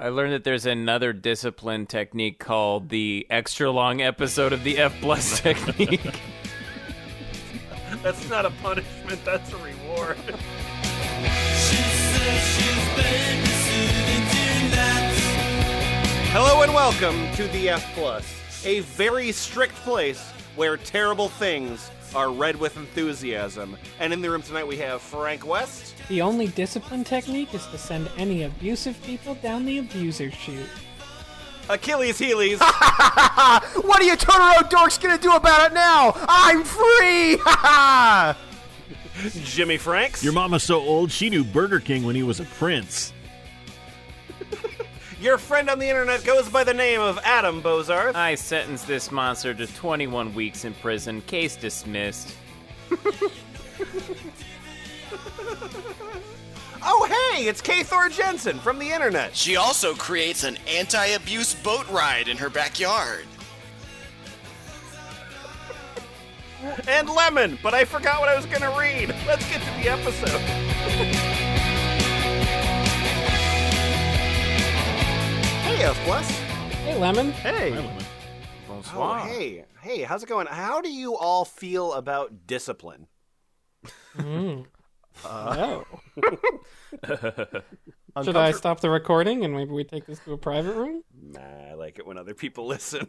I learned that there's another discipline technique called the extra long episode of the F plus technique. That's not a punishment, that's a reward. Hello and welcome to the F plus, a very strict place where terrible things are read with enthusiasm. And in the room tonight we have Frank West. The only discipline technique is to send any abusive people down the abuser chute. Achilles Heelys. What are you Totoro dorks gonna do about it now? I'm free! Jimmyfranks. Your mama's so old, she knew Burger King when he was a prince. Your friend on the internet goes by the name of Adam Bozarth. I sentenced this monster to 21 weeks in prison. Case dismissed. Oh, hey, it's K. Thor Jensen from the internet. She also creates an anti-abuse boat ride in her backyard. And Lemon, but I forgot what I was going to read. Let's get to the episode. Hey, F plus. Hey, Lemon. Hey. Bonsoir. Oh, hey, how's it going? How do you all feel about discipline? Oh. Should I stop the recording and maybe we take this to a private room? Nah, I like it when other people listen.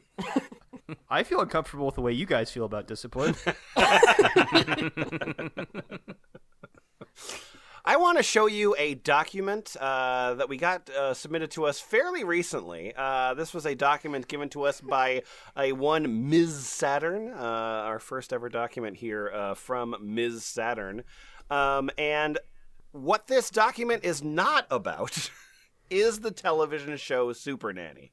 I feel uncomfortable with the way you guys feel about discipline. I want to show you a document that we got submitted to us fairly recently. This was a document given to us by a one Ms. Saturn, our first ever document here from Ms. Saturn. And what this document is not about is the television show Super Nanny.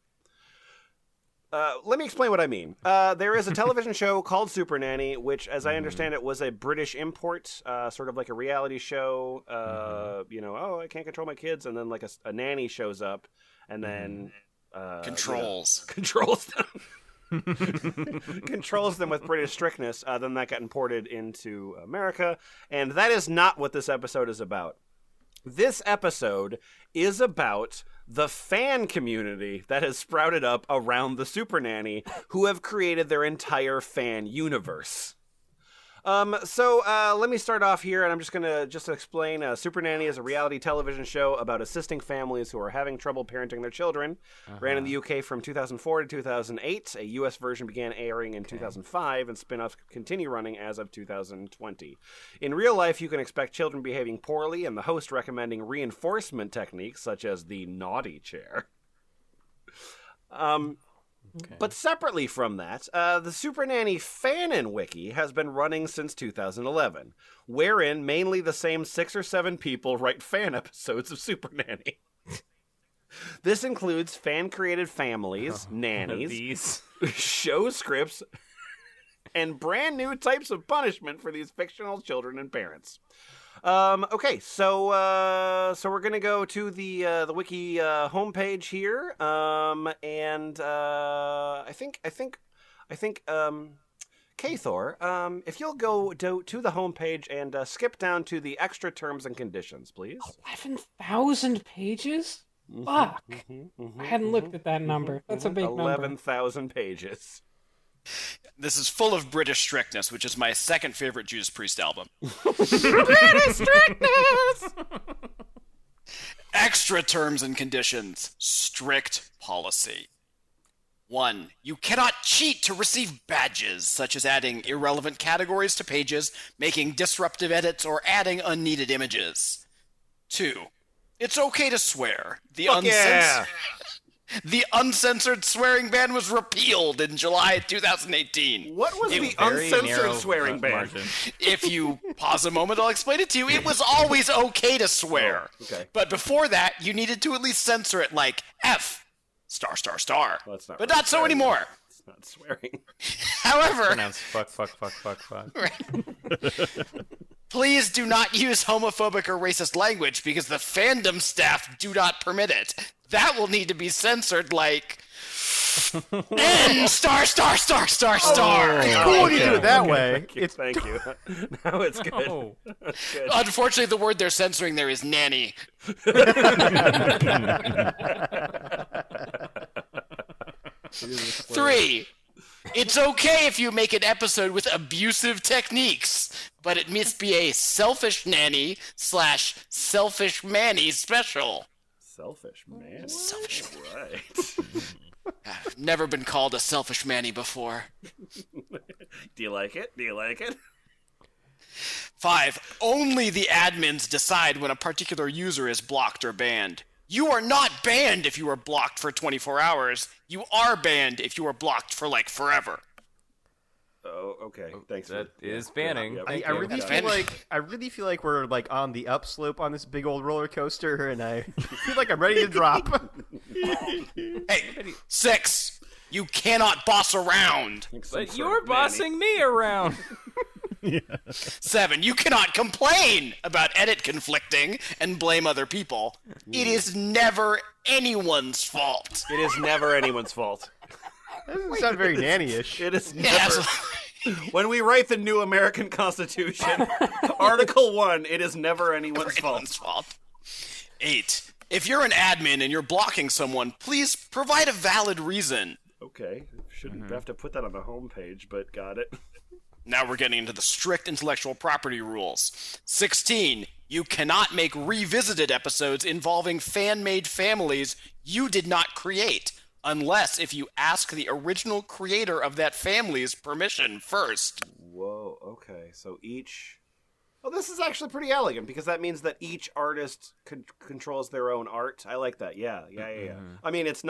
Let me explain what I mean. There is a television show called Super Nanny, which, as I understand it, was a British import, sort of like a reality show. I can't control my kids, and then like a nanny shows up, and then Controls them. Controls them with British strictness. Then that got imported into America, and that is not what this episode is about. This episode is about the fan community that has sprouted up around the Super Nanny, who have created their entire fan universe. So let me start off here, and I'm just going to explain. Super Nanny is a reality television show about assisting families who are having trouble parenting their children. Ran in the UK from 2004 to 2008. A US version began airing in 2005, and spin-offs continue running as of 2020. In real life, you can expect children behaving poorly, and the host recommending reinforcement techniques, such as the naughty chair. Okay. But separately from that, the Super Nanny Fanon Wiki has been running since 2011, wherein mainly the same 6 or 7 people write fan episodes of Super Nanny. This includes fan-created families, nannies, show scripts, and brand new types of punishment for these fictional children and parents. Okay, so we're gonna go to the wiki homepage here, and I think K-Thor, if you'll go to the homepage and skip down to the extra terms and conditions, please. 11,000 pages? Fuck. I hadn't looked at that number. That's a big number. 11,000 pages. This is full of British strictness, which is my second favorite Judas Priest album. British strictness! Extra terms and conditions. Strict policy. 1. You cannot cheat to receive badges, such as adding irrelevant categories to pages, making disruptive edits, or adding unneeded images. 2. It's okay to swear. The uncensored swearing ban was repealed in July 2018. What was the uncensored swearing ban? If you pause a moment, I'll explain it to you. It was always okay to swear. Oh, okay. But before that, you needed to at least censor it like F******. Well, that's not but really not so swearing. anymore. It's not swearing. However, Pronounce fuck. please do not use homophobic or racist language because the fandom staff do not permit it. That will need to be censored like N star. It's cool when you do it that way. Thank you. Now it's good. Oh. That's good. Unfortunately, the word they're censoring there is nanny. 3. It's okay if you make an episode with abusive techniques, but it must be a selfish nanny / selfish Manny special. Selfish man. Selfish. Right. I've never been called a selfish Manny before. Do you like it? 5. Only the admins decide when a particular user is blocked or banned. You are not banned if you are blocked for 24 hours. You are banned if you are blocked for, forever. Oh, okay. Thanks. That is banning. Yeah, Thank I you. really feel like we're on the upslope on this big old roller coaster, and I feel like I'm ready to drop. Hey, 6. You cannot boss around. But you're bossing me around. 7. You cannot complain about edit conflicting and blame other people. It is never anyone's fault. It is never anyone's fault. That doesn't sound very nanny-ish. It is Yes. never. When we write the new American Constitution, Article 1, it is never anyone's fault. 8. If you're an admin and you're blocking someone, please provide a valid reason. Okay. Shouldn't have to put that on the homepage, but got it. Now we're getting into the strict intellectual property rules. 16. You cannot make revisited episodes involving fan-made families you did not create, unless if you ask the original creator of that family's permission first. Whoa, okay. So each... Oh, this is actually pretty elegant, because that means that each artist controls their own art. I like that. Yeah. I mean, it's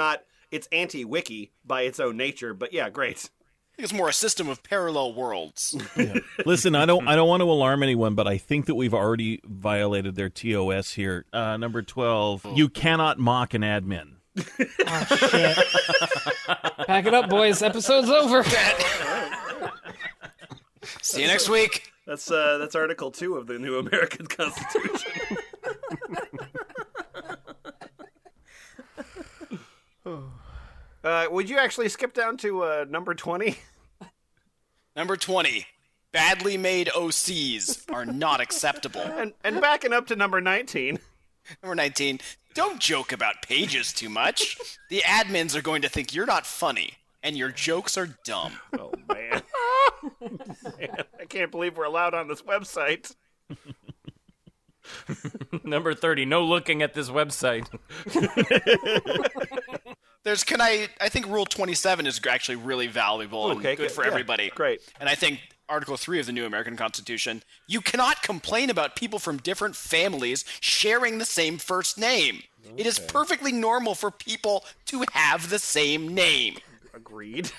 anti-wiki by its own nature, but yeah, great. I think it's more a system of parallel worlds. Yeah. Listen, I don't want to alarm anyone, but I think that we've already violated their TOS here. Number 12, you cannot mock an admin. Oh, shit. Pack it up, boys. Episode's over. See you next week. That's Article 2 of the new American Constitution. Would you actually skip down to number 20? Number 20. Badly made OCs are not acceptable. And backing up to number 19. Number 19. Don't joke about pages too much. The admins are going to think you're not funny, and your jokes are dumb. Oh, man. Man, I can't believe we're allowed on this website. Number 30, no looking at this website. I think Rule 27 is actually really valuable and good for everybody. Great. And I think Article 3 of the new American Constitution, you cannot complain about people from different families sharing the same first name. Okay. It is perfectly normal for people to have the same name. Agreed.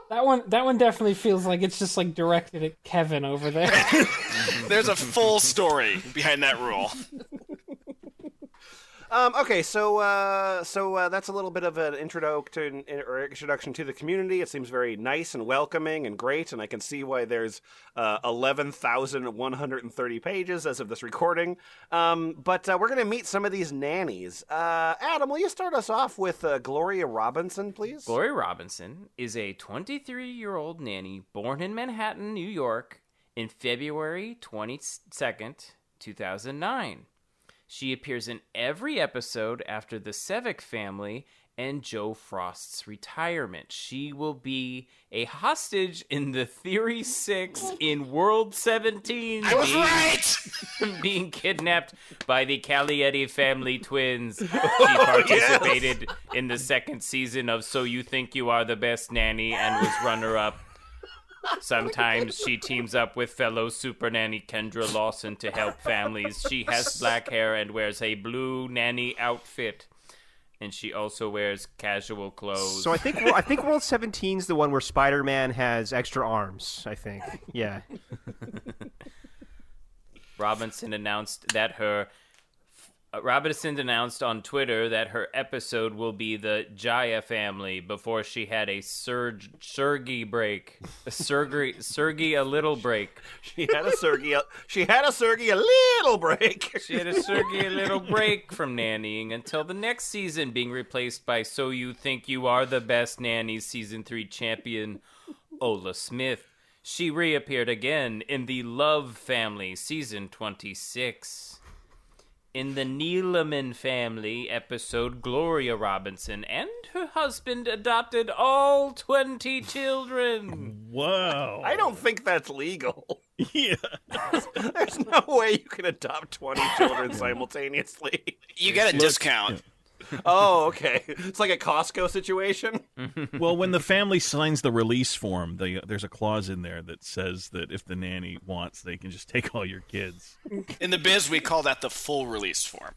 That one definitely feels like it's just directed at Kevin over there. There's a full story behind that rule. Okay, so that's a little bit of an introduction to the community. It seems very nice and welcoming and great, and I can see why there's 11,130 pages as of this recording. But we're going to meet some of these nannies. Adam, will you start us off with Gloria Robinson, please? Gloria Robinson is a 23-year-old nanny born in Manhattan, New York, in February 22nd, 2009. She appears in every episode after the Sevick family and Joe Frost's retirement. She will be a hostage in the Theory 6 in World 17. I was right! Being kidnapped by the Caglietti family twins. She participated in the second season of So You Think You Are the Best Nanny and was runner-up. Sometimes she teams up with fellow super nanny Kendra Lawson to help families. She has black hair and wears a blue nanny outfit. And she also wears casual clothes. So I think World 17 is the one where Spider-Man has extra arms, I think. Yeah. Robinson announced on Twitter that her episode will be the Jaya family before she had a Sergey break. Sergey a little break. She had a Sergey a little break. She had a Sergey a little break from nannying until the next season, being replaced by So You Think You Are the Best Nanny Season 3 champion Ola Smith. She reappeared again in the Love Family Season 26. In the Neeleman family episode, Gloria Robinson and her husband adopted all 20 children. Whoa. I don't think that's legal. Yeah. There's no way you can adopt 20 children simultaneously. You get a discount. Oh, okay. It's like a Costco situation. Well, when the family signs the release form, there's a clause in there that says that if the nanny wants, they can just take all your kids. In the biz, we call that the full release form.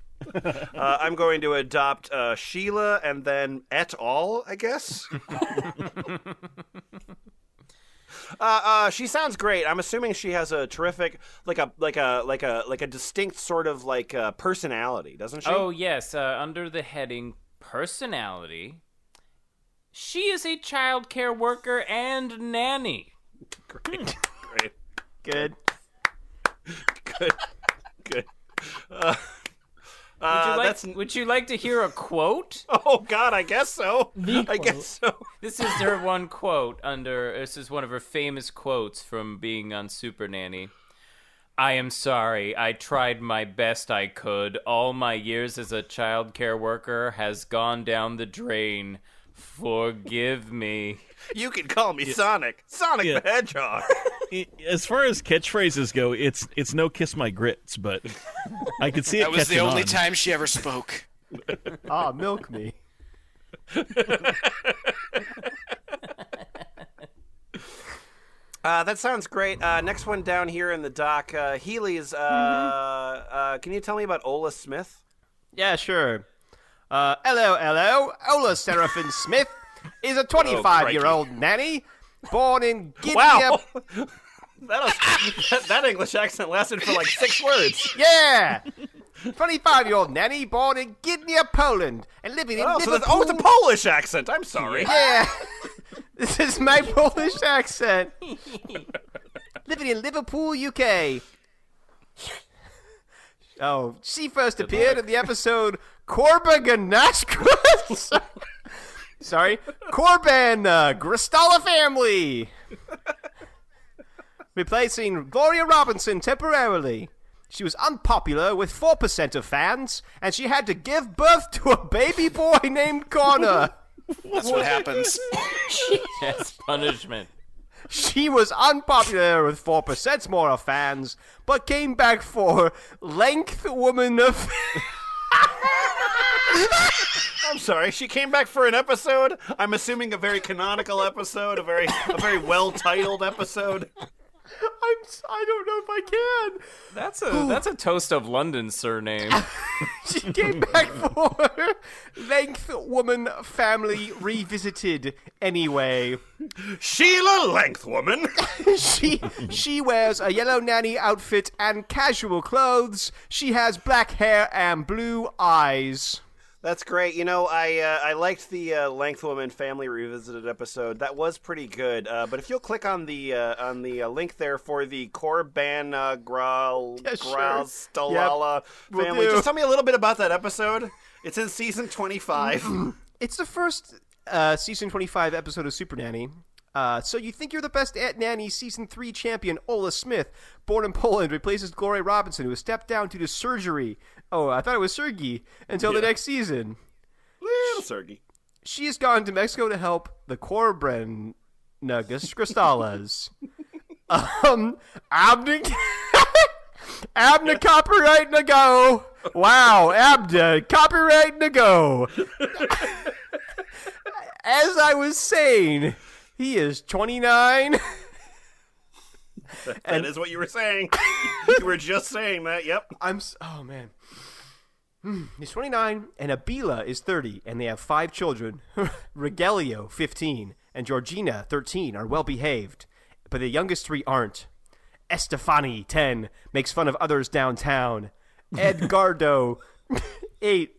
I'm going to adopt Sheila and then et al., I guess. She sounds great. I'm assuming she has a terrific, like a distinct sort of personality, doesn't she? Oh, yes. Under the heading personality, she is a child care worker and nanny. Great. Good. Good. Would you like to hear a quote? Oh, God, I guess so. I guess so. This is her one quote this is one of her famous quotes from being on Super Nanny. I am sorry. I tried my best I could. All my years as a child care worker has gone down the drain. Forgive me. You can call me Sonic. Sonic the Hedgehog. As far as catchphrases go, it's no kiss my grits, but I could see it. That was the catching only on. time she ever spoke. Milk me. That sounds great. Next one down here in the dock, Healy's. Can you tell me about Ola Smith? Yeah, sure. Hello. Ola Seraphin Smith is a 25-year-old nanny born in Guinea. Wow. That English accent lasted for like 6 words. Yeah! 25-year-old nanny born in Gdynia, Poland, and living in Liverpool. It's a Polish accent. I'm sorry. Yeah! This is my Polish accent. Living in Liverpool, UK. Oh, she first appeared in the episode Korban Ganashka. Sorry. Korban Gristala Family. Replacing Gloria Robinson temporarily. She was unpopular with 4% of fans, and she had to give birth to a baby boy named Connor. That's what happens. That's punishment. She was unpopular with 4% more of fans, but came back for Length Woman of... I'm sorry. She came back for an episode. I'm assuming a very canonical episode, a very well-titled episode. I don't know if I can. That's a Toast of London surname. She came back for Length Woman Family Revisited anyway. Sheila Length Woman. She wears a yellow nanny outfit and casual clothes. She has black hair and blue eyes. That's great. You know, I liked the Length Woman Family Revisited episode. That was pretty good. But if you'll click on the link there for the Korban Gralstalala family, just tell me a little bit about that episode. It's in season 25. It's the first season 25 episode of Super Nanny. So you think you're the best at nanny? Season 3 champion Ola Smith, born in Poland, replaces Gloria Robinson, who has stepped down due to surgery. Oh, I thought it was Sergey until the next season. Little Sergey. She has gone to Mexico to help the Korban Cristalas. Abna copyright na go. Wow, Abna copyright na go. As I was saying, he is 29. That is what you were saying. You were just saying that. Yep. Oh man. He's 29, and Abila is 30, and they have 5 children. Regelio, 15, and Georgina, 13, are well-behaved, but the youngest 3 aren't. Estefani, 10, makes fun of others downtown. Edgardo, 8,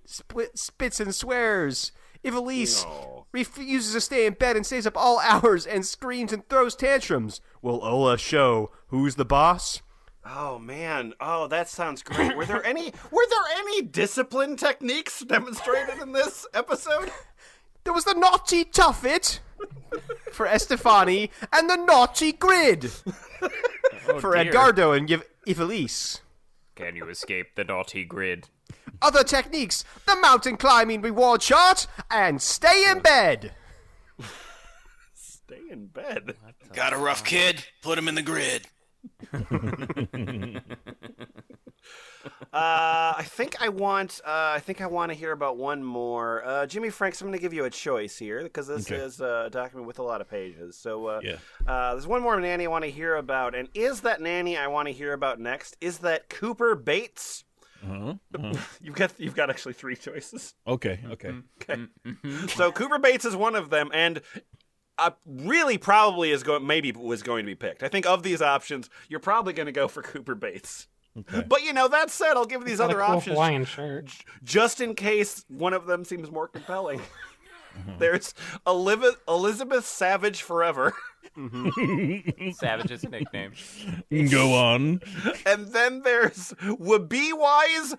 spits and swears. Ivelisse refuses to stay in bed and stays up all hours and screams and throws tantrums. Will Ola show who's the boss? Oh man! Oh, that sounds great. Were there any discipline techniques demonstrated in this episode? There was the naughty tuffet for Estefani and the naughty grid for dear. Edgardo and Ivelisse. Can you escape the naughty grid? Other techniques, the mountain climbing reward chart, and stay in bed. Stay in bed. Got a rough kid? Put him in the grid. I think I want to hear about one more. Jimmyfranks, I'm going to give you a choice here because this is a document with a lot of pages. So there's one more nanny I want to hear about, and is that nanny I want to hear about next? Is that Cooper Bates? You've got actually three choices. Okay. So Cooper Bates is one of them, and really probably was going to be picked. I think of these options, you're probably going to go for Cooper Bates. Okay. But that said, I'll give these other options Hawaiian shirt. Just in case one of them seems more compelling. There's Elizabeth Savage Forever. Savage is a nickname. Go on. And then there's Wabewise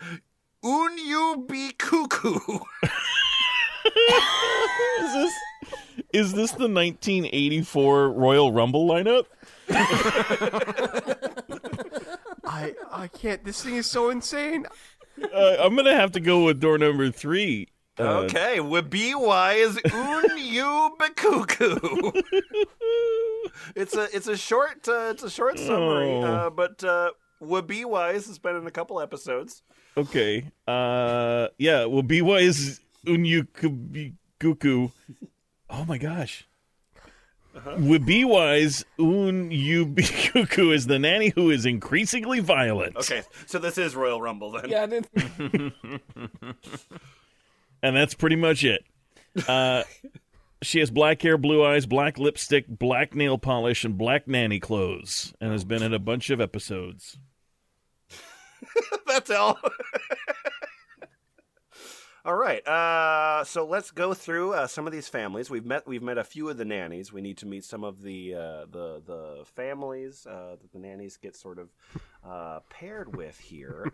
Unyu Cuckoo. Is this the 1984 Royal Rumble lineup? I can't. This thing is so insane. I'm gonna have to go with door number 3. Okay, Wabewise Cuckoo. It's a short summary, but Wabewise has been in a couple episodes. Okay. Wabewise Cuckoo. Oh my gosh. Wabewise Cuckoo is the nanny who is increasingly violent. Okay, so this is Royal Rumble then. Yeah, and that's pretty much it. She has black hair, blue eyes, black lipstick, black nail polish, and black nanny clothes, and has been in a bunch of episodes. That's all. All right, so let's go through some of these families. We've met a few of the nannies. We need to meet some of the families that the nannies get sort of paired with here.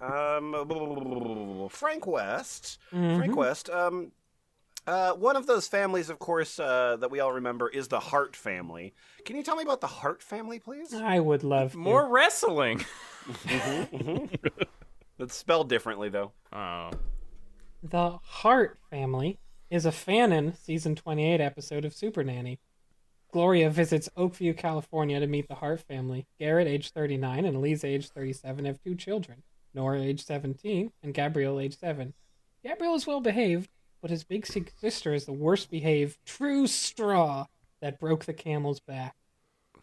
Frank West. Mm-hmm. Frank West. One of those families, of course, that we all remember is the Hart family. Can you tell me about the Hart family, please? I would love more wrestling. It's spelled differently, though. Oh. The Hart family is a Fanon season 28 episode of Super Nanny. Gloria visits Oakview, California to meet the Hart family. Garrett, age 39, and Elise, age 37, have 2 children. Nora, age 17, and Gabrielle, age 7. Gabrielle is well behaved, but his big sister is the worst behaved true straw that broke the camel's back.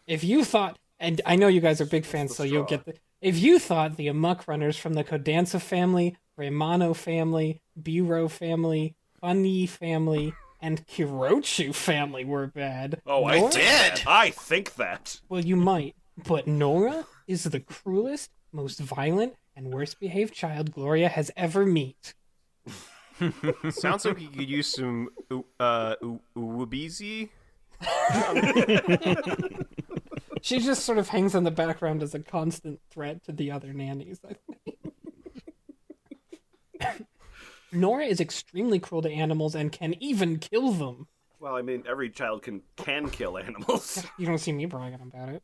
If you thought, and I know you guys are big fans, so you'll get the... If you thought the Amok Runners from the Codanza family, Ramono family, Biro family, Funny family, and Kirochu family were bad. Oh, I did. I think that. Well, you might, but Nora is the cruelest, most violent, and worst behaved child Gloria has ever met. Sounds like you could use some Uwabizi. She just sort of hangs in the background as a constant threat to the other nannies, I think. Nora is extremely cruel to animals and can even kill them. Well, I mean, every child can kill animals. You don't see me bragging about it.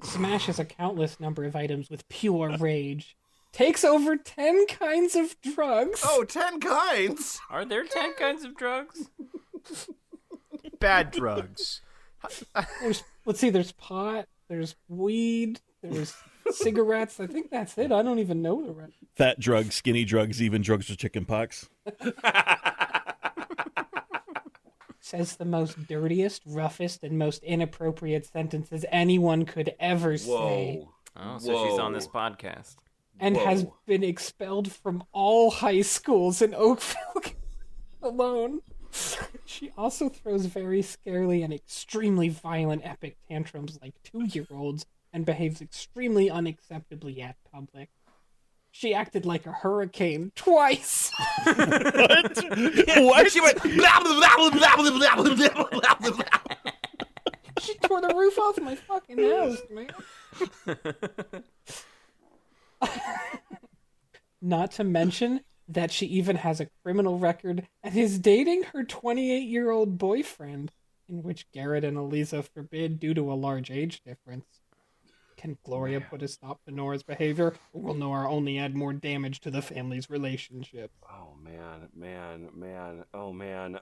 Smashes a countless number of items with pure rage. Takes over 10 kinds of drugs. Oh, 10 kinds? Are there 10 kinds of drugs? Bad drugs. There's pot, there's weed, there's cigarettes. I think that's it. I don't even know the rest. Fat drugs, skinny drugs, even drugs for chicken pox. Says the most dirtiest, roughest, and most inappropriate sentences anyone could ever say. Oh, so she's on this podcast. And has been expelled from all high schools in Oakville alone. She also throws very scarily and extremely violent epic tantrums like 2-year-olds and behaves extremely unacceptably at public. She acted like a hurricane twice. What? What? She went blah, blah, blah, blah, blah, blah, blah, blah, blah. She tore the roof off my fucking house, man. Not to mention that she even has a criminal record and is dating her 28-year-old boyfriend, in which Garrett and Eliza forbid due to a large age difference. Can Gloria put a stop to Nora's behavior, or will Nora only add more damage to the family's relationship? Oh man. Oh man.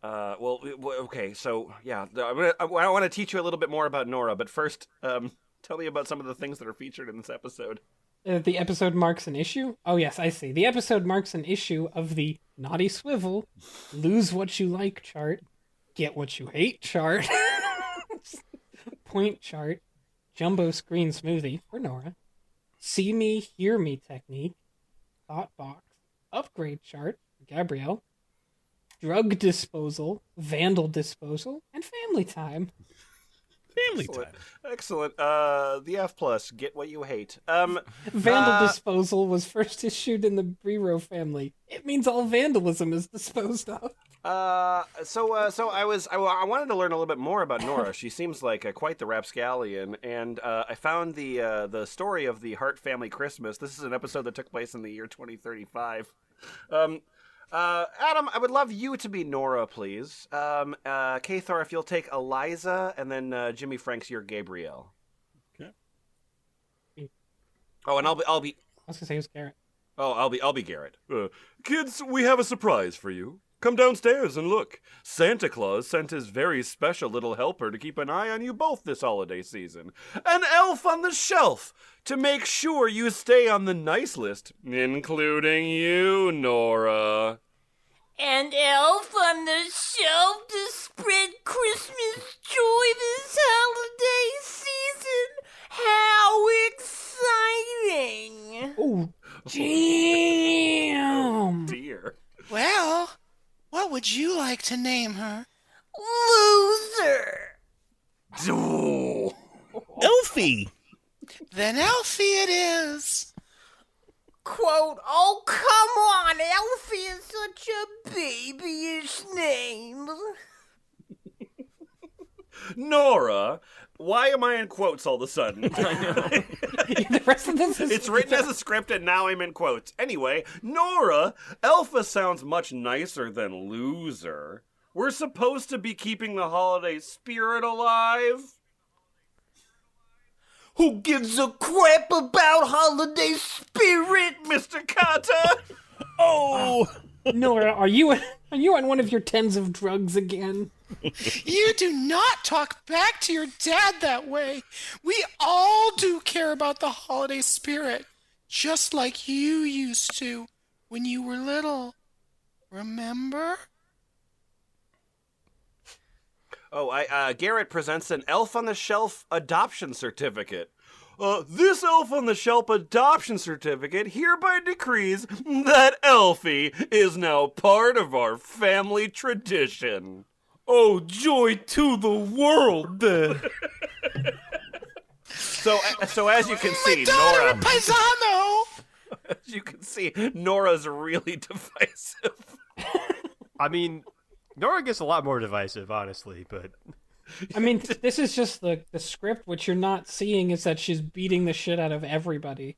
Well, okay. So yeah, I want to teach you a little bit more about Nora, but first, tell me about some of the things that are featured in this episode. The episode marks an issue? Oh yes, I see. The episode marks an issue of the Naughty Swivel, Lose What You Like chart, Get What You Hate chart, Point chart, Jumbo Screen Smoothie for Nora, See Me, Hear Me technique, Thought Box, Upgrade chart for Gabrielle, Drug Disposal, Vandal Disposal, and Family Time. Family time. Excellent. The F plus. Get what you hate. Vandal Disposal was first issued in the Brero family. It means all vandalism is disposed of. So I wanted to learn a little bit more about Nora. She seems like quite the rapscallion, and I found the story of the Hart family Christmas. This is an episode that took place in the year 2035. Adam, I would love you to be Nora, please. Kathor, if you'll take Eliza, and then Jimmyfranks, you're Gabrielle. Okay. Oh, and I'll be. I was gonna say it was Garrett. Oh, I'll be Garrett. Kids, we have a surprise for you. Come downstairs and look. Santa Claus sent his very special little helper to keep an eye on you both this holiday season. An elf on the shelf to make sure you stay on the nice list, including you, Nora. An elf on the shelf to spread Christmas joy this holiday season. How exciting! Oh, damn! Dear. Well, what would you like to name her? Loser! Oh. Elfie! Then Elfie it is. Quote, oh, come on, Elfie is such a babyish name. Nora, why am I in quotes all of a sudden? The rest of this is... It's written as a script and now I'm in quotes. Anyway, Nora, Alpha sounds much nicer than loser. We're supposed to be keeping the holiday spirit alive. Who gives a crap about holiday spirit? Mr. Carter! Oh! Nora, are you on one of your tens of drugs again? You do not talk back to your dad that way. We all do care about the holiday spirit, just like you used to when you were little. Remember? Oh, Garrett presents an Elf on the Shelf adoption certificate. This Elf on the Shelf adoption certificate hereby decrees that Elfie is now part of our family tradition. Oh, joy to the world, then. So as you can see, Madonna Nora, Paisano! as you can see, Nora's really divisive. I mean, Nora gets a lot more divisive, honestly, but... I mean, this is just the script. What you're not seeing is that she's beating the shit out of everybody.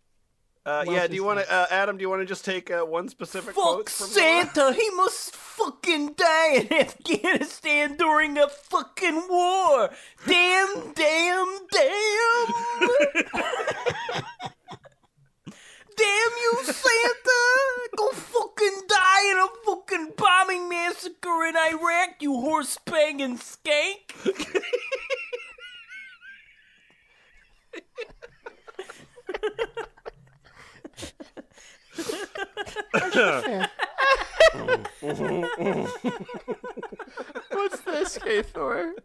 Yeah, do you want to, Adam, do you want to just take one specific quote Fuck from Nora? Santa, he must fucking die in Afghanistan during a fucking war. Damn, damn, damn. Damn you, Santa! Go fucking die in a fucking bombing massacre in Iraq, you horse-banging skank! Fair. What's this, K-Thor?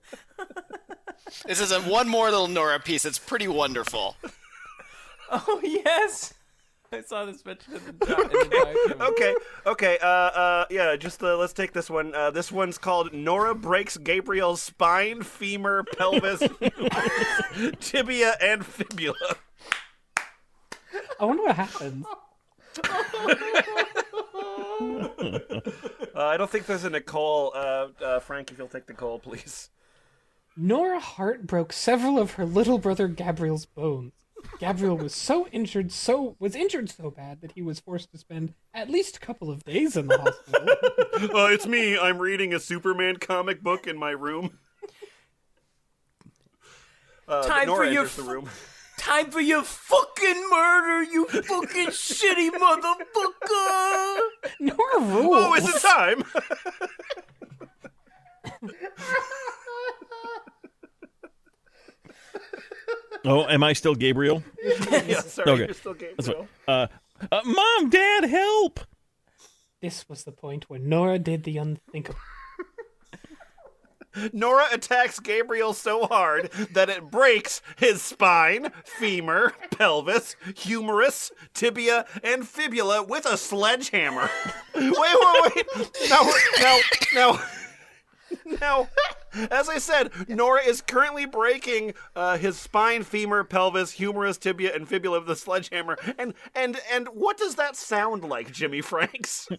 This is one more little Nora piece. It's pretty wonderful. Oh, yes! I saw this mentioned in the document. Okay. Yeah, just let's take this one. This one's called Nora Breaks Gabriel's Spine, Femur, Pelvis, Tibia, and Fibula. I wonder what happens. I don't think there's a Nicole. Frank, if you'll take the call, please. Nora Hart broke several of her little brother Gabriel's bones. Gabriel was injured so bad that he was forced to spend at least a couple of days in the hospital. It's me. I'm reading a Superman comic book in my room. Time Nora for your enters the room. Time for your fucking murder, you fucking shitty motherfucker! Nora rules. Oh, is it time? Oh, am I still Gabriel? Yeah, sorry, Okay. you're still That's Gabriel. fine. Mom, Dad, help! This was the point where Nora did the unthinkable. Nora attacks Gabriel so hard that it breaks his spine, femur, pelvis, humerus, tibia, and fibula with a sledgehammer. Wait. Now, as I said, Nora is currently breaking his spine, femur, pelvis, humerus, tibia, and fibula with a sledgehammer. And what does that sound like, Jimmyfranks?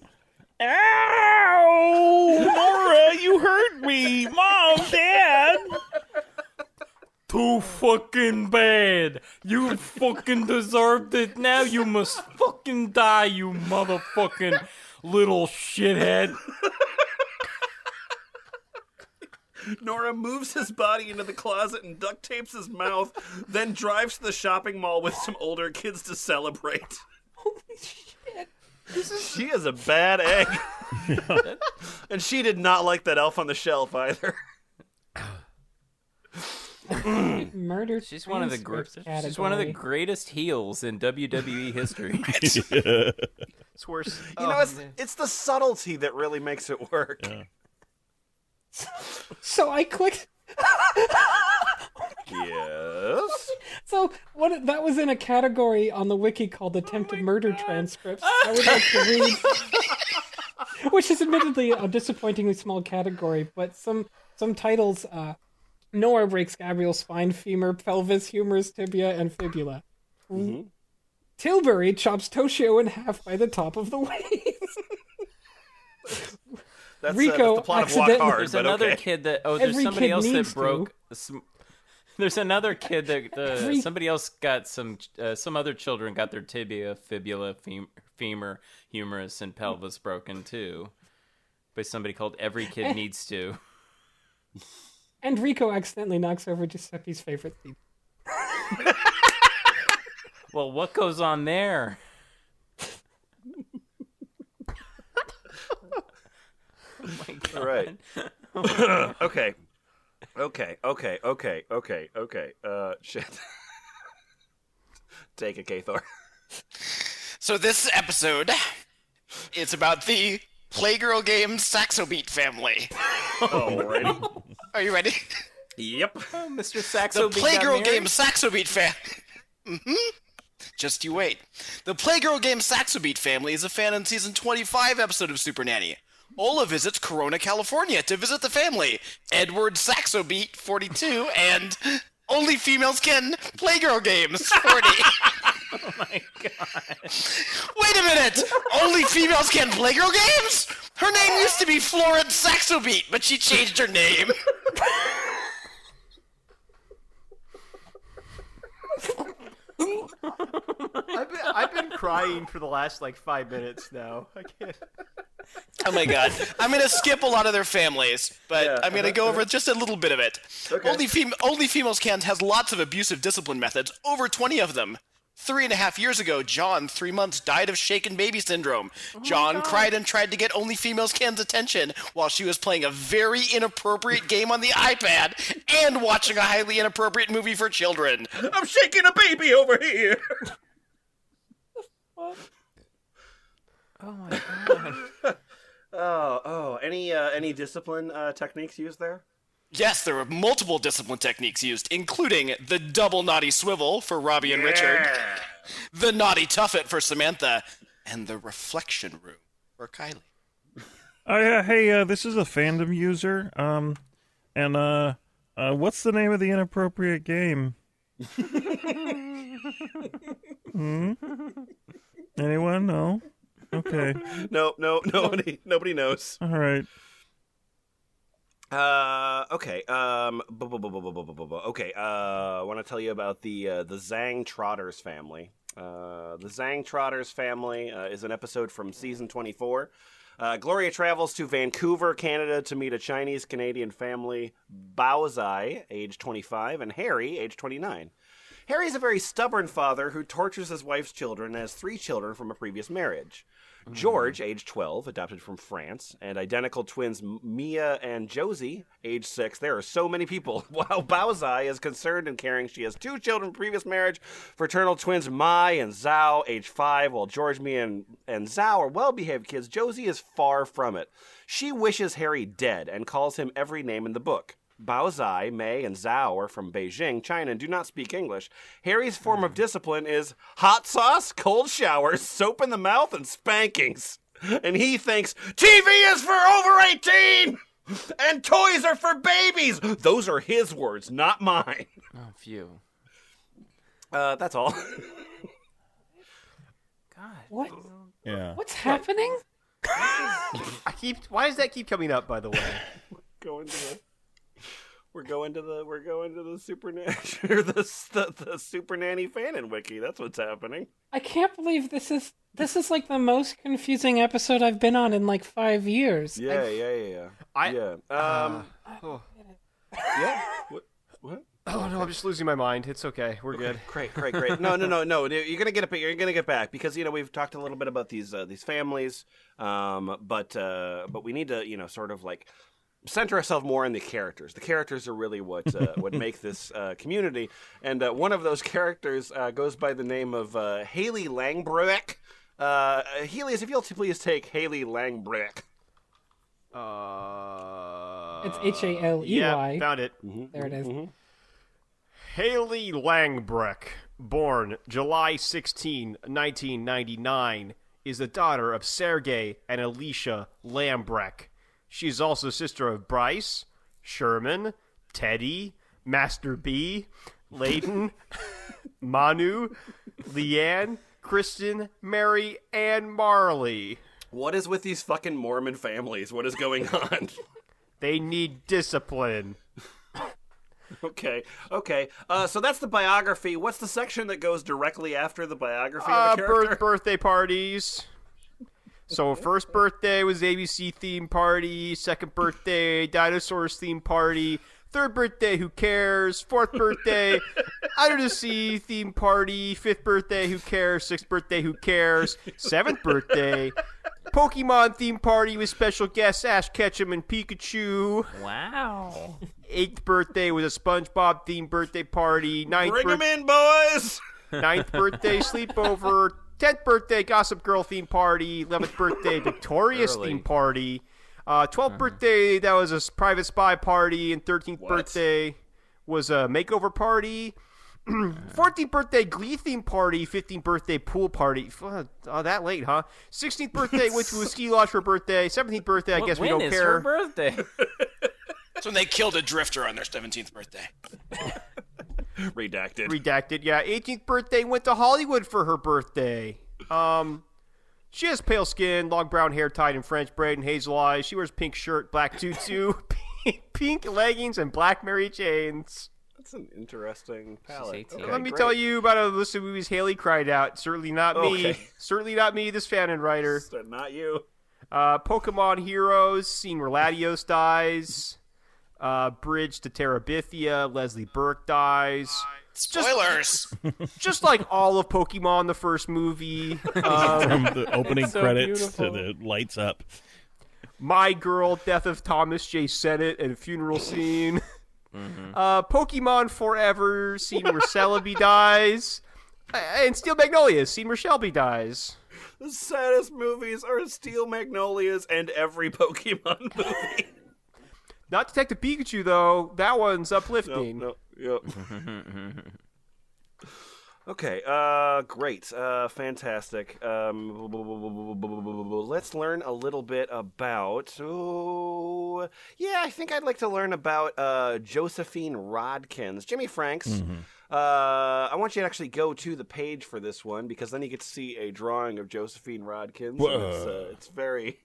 Ow! Nora, you hurt me! Mom, Dad! Too fucking bad. You fucking deserved it. Now you must fucking die, you motherfucking little shithead. Nora moves his body into the closet and duct tapes his mouth, then drives to the shopping mall with some older kids to celebrate. Holy shit. She is a bad egg. And she did not like that elf on the shelf either. Murder. She's one of the transcripts she's one of the category. greatest heels in WWE history. It's worse. You know, it's the subtlety that really makes it work. Yeah. So I clicked. Yes. So that was in a category on the wiki called attempted murder transcripts. I would like to read, which is admittedly a disappointingly small category, but some titles. Nora breaks Gabriel's spine, femur, pelvis, humerus, tibia, and fibula. Mm-hmm. Tilbury chops Toshio in half by the top of the waist. That's Rico the plot of Walk accidentally- Hard, There's but another okay. kid that there's Every somebody kid else that needs broke. There's another kid that Every- somebody else got some other children got their tibia, fibula, femur, humerus, and pelvis broken too, by somebody called Every Kid Needs To. And Rico accidentally knocks over Giuseppe's favorite theme. Well, what goes on there? Oh my God. All right. Okay. Shit. Take it, Kathor. So this episode, it's about the Playgirl Games Saxobeat family. Alrighty. Are you ready? Yep. Oh, Mr. The Saxo Playgirl Games Saxobeat family. Just you wait. The Playgirl Games Saxobeat family is a fan in season 25 episode of Super Nanny. Ola visits Corona, California to visit the family. Edward Saxobeat, 42, and Only Females Can Playgirl Games, 40. Oh my God. Wait a minute! Only Females Can Playgirl Games? Her name used to be Florence Saxobeat, but she changed her name. I've been crying for the last 5 minutes now. I can't. Oh my god. I'm gonna skip a lot of their families, but Yeah, I'm gonna go over just a little bit of it. Okay. Only Females Can has lots of abusive discipline methods, over 20 of them. 3.5 years ago, John, 3 months, died of shaken baby syndrome. John cried and tried to get Only Females Can's attention while she was playing a very inappropriate game on the iPad and watching a highly inappropriate movie for children. I'm shaking a baby over here. Oh my God. Any discipline techniques used there? Yes, there were multiple discipline techniques used, including the double naughty swivel for Robbie and Richard, the naughty tuffet for Samantha, and the reflection room for Kylie. Oh yeah, hey, this is a fandom user. And what's the name of the inappropriate game? Anyone? No. Okay. No, nobody knows. All right. Okay. Okay. I want to tell you about the Zhang Trotters family. The Zang Trotters family is an episode from season 24. Gloria travels to Vancouver, Canada to meet a Chinese-Canadian family, Baozai, age 25, and Harry, age 29. Harry's a very stubborn father who tortures his wife's children and has 3 children from a previous marriage. George, age 12, adopted from France, and identical twins Mia and Josie, age 6. There are so many people. While Baozai is concerned and caring, she has 2 children from previous marriage, fraternal twins Mai and Zhao, age 5. While George, Mia, and Zhao are well-behaved kids, Josie is far from it. She wishes Harry dead and calls him every name in the book. Baozai, Mei, and Zhao are from Beijing, China, and do not speak English. Harry's form of discipline is hot sauce, cold showers, soap in the mouth, and spankings. And he thinks, TV is for over 18! And toys are for babies! Those are his words, not mine. Oh, phew. That's all. God. What? Yeah. What's happening? Why does that keep coming up, by the way? We're going to the Super Nanny the Super Nanny fanon wiki. That's what's happening. I can't believe this is like the most confusing episode I've been on in like 5 years. Yeah. Yeah. What? Oh no, I'm just losing my mind. It's okay. We're good. Great. No. You're gonna get back because we've talked a little bit about these families, but we need to sort of like center ourselves more on the characters. The characters are really what make this community, and one of those characters goes by the name of Haley Langbroek. Helios, if you'll please take Haley Langbroek. It's Haley. Yeah, found it. There it is. Haley Langbroek, born July 16, 1999, is the daughter of Sergey and Alicia Langbroek. She is also sister of Bryce, Sherman, Teddy, Master B, Layden, Manu, Leanne, Kristen, Mary, and Marley. What is with these fucking Mormon families? What is going on? They need discipline. Okay. So that's the biography. What's the section that goes directly after the biography of the character? Birthday parties. So first birthday was ABC theme party. Second birthday, dinosaurs theme party. Third birthday, who cares? Fourth birthday, Under the Sea theme party. Fifth birthday, who cares? Sixth birthday, who cares? Seventh birthday, Pokemon theme party with special guests Ash Ketchum and Pikachu. Wow. Eighth birthday was a SpongeBob themed birthday party. Bring them in, boys! Ninth birthday, sleepover. 10th birthday, Gossip Girl theme party. 11th birthday, Victorious theme party. 12th birthday, that was a private spy party. And 13th birthday was a makeover party. 14th birthday, Glee theme party. 15th birthday, pool party. That late, huh? 16th birthday, went to a ski lodge for her birthday. 17th birthday, I guess we don't care. When is her birthday? That's when they killed a drifter on their 17th birthday. Redacted. Yeah. 18th birthday, went to Hollywood for her birthday. She has pale skin, long brown hair tied in French braid, and hazel eyes. She wears pink shirt, black tutu, pink leggings, and black Mary Chains. That's an interesting palette. Okay, let me tell you about a list of movies Haley cried out. Certainly not me. Okay. Certainly not me, this fan and writer. Not you. Pokemon Heroes, scene where Latios dies. Bridge to Terabithia, Leslie Burke dies. Spoilers! Just like all of Pokemon, the first movie. From the opening so credits beautiful. to the lights up. My Girl, Death of Thomas J. Sennett, and funeral scene. Pokemon Forever, scene where Celebi dies. And Steel Magnolias, scene where Shelby dies. The saddest movies are Steel Magnolias and every Pokemon movie. Not Detective Pikachu, though. That one's uplifting. Yep. Okay, great. Fantastic. Let's learn a little bit about... I think I'd like to learn about Josephine Rodkins. Jimmyfranks. I want you to actually go to the page for this one, because then you get to see a drawing of Josephine Rodkins. It's very...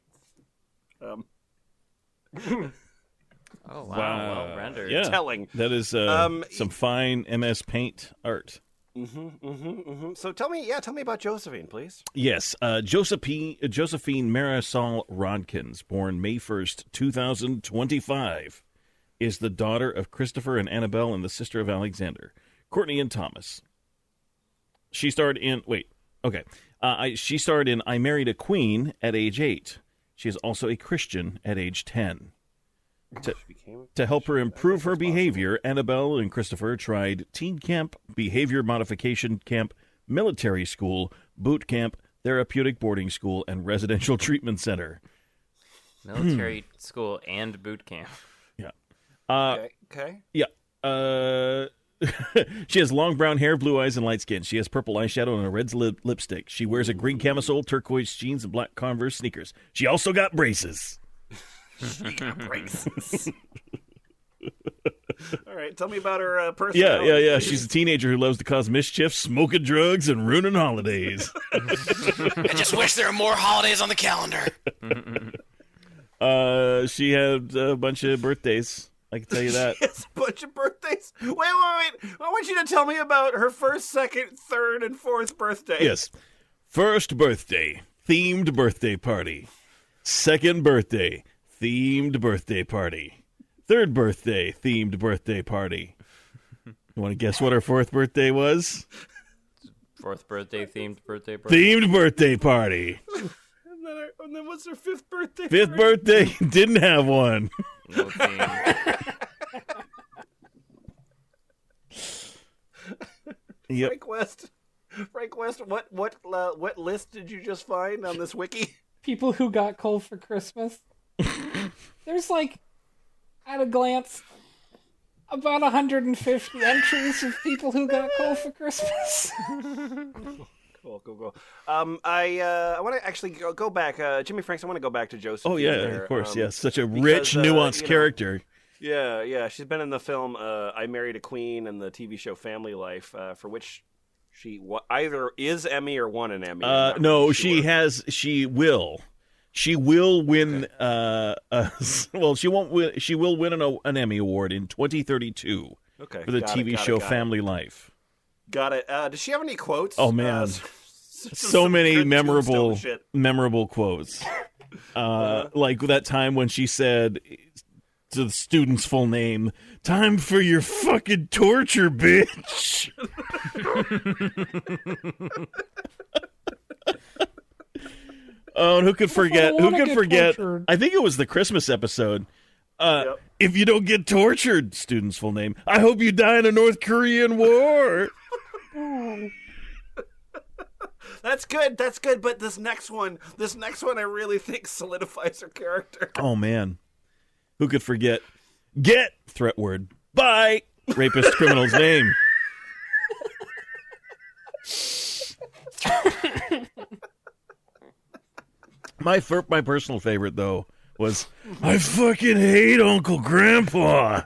Oh, wow. Well rendered. Yeah, telling. that is some fine MS Paint art. So tell me about Josephine, please. Yes, Josephine Marisol Rodkins, born May 1st, 2025, is the daughter of Christopher and Annabelle and the sister of Alexander, Courtney and Thomas. She starred in she starred in I Married a Queen at age 8. She is also a Christian at age 10. To help her improve her behavior, Annabelle and Christopher tried teen camp, behavior modification camp, military school, boot camp, therapeutic boarding school, and residential treatment center. Military school and boot camp. Yeah. Okay. Yeah. She has long brown hair, blue eyes, and light skin. She has purple eyeshadow and a red lipstick. She wears a green camisole, turquoise jeans, and black Converse sneakers. She also got braces. All right, tell me about her personality. Yeah. She's a teenager who loves to cause mischief, smoking drugs, and ruining holidays. I just wish there were more holidays on the calendar. She had a bunch of birthdays. I can tell you that. Yes, a bunch of birthdays. Wait. I want you to tell me about her first, second, third, and fourth birthday. Yes. First birthday, themed birthday party. Second birthday, themed birthday party. Third birthday, themed birthday party. You want to guess what her fourth birthday was? Fourth birthday, themed birthday party. Themed birthday party. And then what's her fifth birthday? Fifth birthday, didn't have one. No theme. Yep. Frank West, what list did you just find on this wiki? People who got coal for Christmas. There's at a glance, about 150 entries of people who got coal for Christmas. Cool. I want to actually go back. Jimmyfranks, I want to go back to Josephine. Oh, yeah, there, of course, yes. Such a rich, nuanced character. Yeah. She's been in the film I Married a Queen and the TV show Family Life, for which she either is Emmy or won an Emmy. No, really she has. She will. She will win. Well, she won't win. She will win an Emmy award in 2032 for the TV show Family Life. Got it. Does she have any quotes? Oh man, so many memorable quotes. Like that time when she said to the student's full name, "Time for your fucking torture, bitch." Oh, and who could forget? Tortured. I think it was the Christmas episode. Yep. If you don't get tortured, student's full name, I hope you die in a North Korean war. That's good. But this next one, I really think solidifies her character. Oh man, who could forget? Get threat word. Bye. Rapist criminal's name. My personal favorite though was I fucking hate Uncle Grandpa.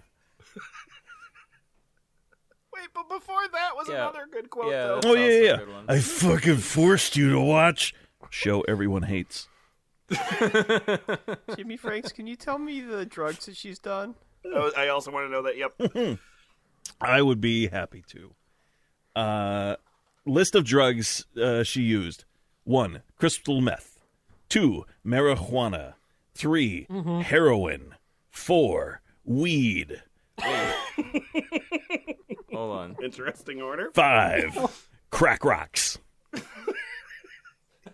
Wait, but before that was another good quote though. Oh yeah. I fucking forced you to watch show everyone hates. Jimmyfranks, can you tell me the drugs that she's done? I also want to know that. Yep. I would be happy to. List of drugs she used: 1, crystal meth; 2, marijuana; 3, heroin; 4, weed. Hold on. Interesting order. 5, crack rocks.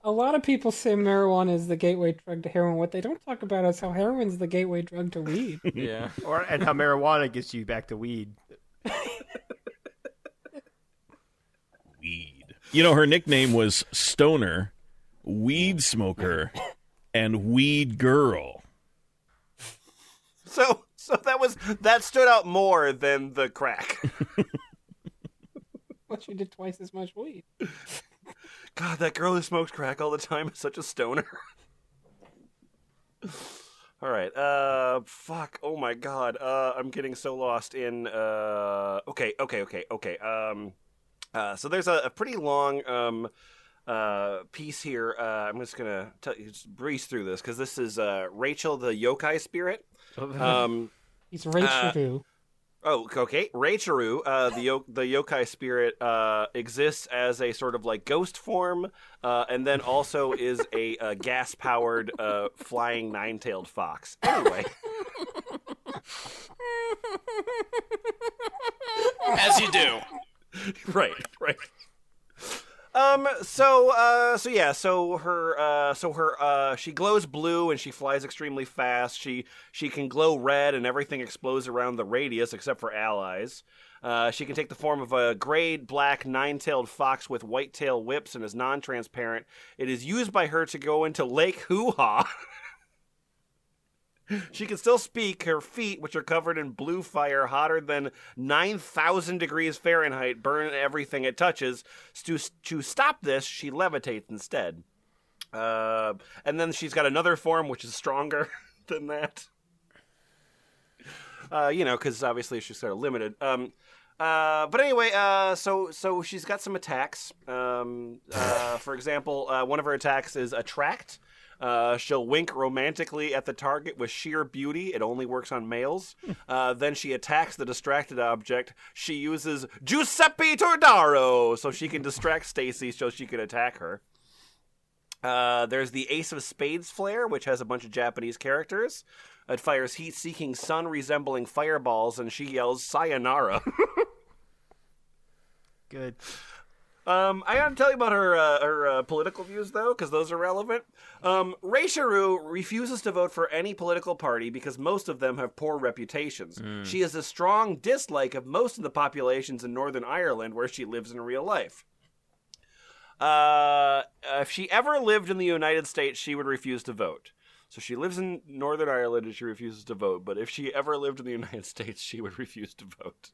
A lot of people say marijuana is the gateway drug to heroin. What they don't talk about is how heroin's the gateway drug to weed. Yeah. And how marijuana gets you back to weed. Weed. You know, her nickname was Stoner, Weed Smoker, and Weed Girl. So that stood out more than the crack. But she did twice as much weed. God, that girl who smokes crack all the time is such a stoner. All right. Fuck. Oh my God. I'm getting so lost in. Okay. So there's a pretty long piece here. I'm just gonna just breeze through this because this is Rachel the yokai spirit. He's Rachel. Oh, okay. Reichuru, the yokai spirit, exists as a sort of like ghost form, and then also is a gas-powered flying nine-tailed fox. Anyway. As you do. Right. She glows blue and she flies extremely fast. She can glow red and everything explodes around the radius except for allies. She can take the form of a gray-black nine-tailed fox with white tail whips and is non-transparent. It is used by her to go into Lake Hoo-Ha. She can still speak. Her feet, which are covered in blue fire hotter than 9,000 degrees Fahrenheit, burn everything it touches. To stop this, she levitates instead. And then she's got another form, which is stronger than that. Because obviously she's sort of limited. But anyway, so she's got some attacks. For example, one of her attacks is Attract. She'll wink romantically at the target with sheer beauty. It only works on males. Then she attacks the distracted object. She uses Giuseppe Tordaro so she can distract Stacy so she can attack her. There's the Ace of Spades flare, which has a bunch of Japanese characters. It fires heat-seeking sun-resembling fireballs, and she yells sayonara. Good. I gotta tell you about her political views, though, because those are relevant. Reichuru refuses to vote for any political party because most of them have poor reputations. She has a strong dislike of most of the populations in Northern Ireland where she lives in real life. If she ever lived in the United States, she would refuse to vote. So she lives in Northern Ireland and she refuses to vote, but if she ever lived in the United States, she would refuse to vote.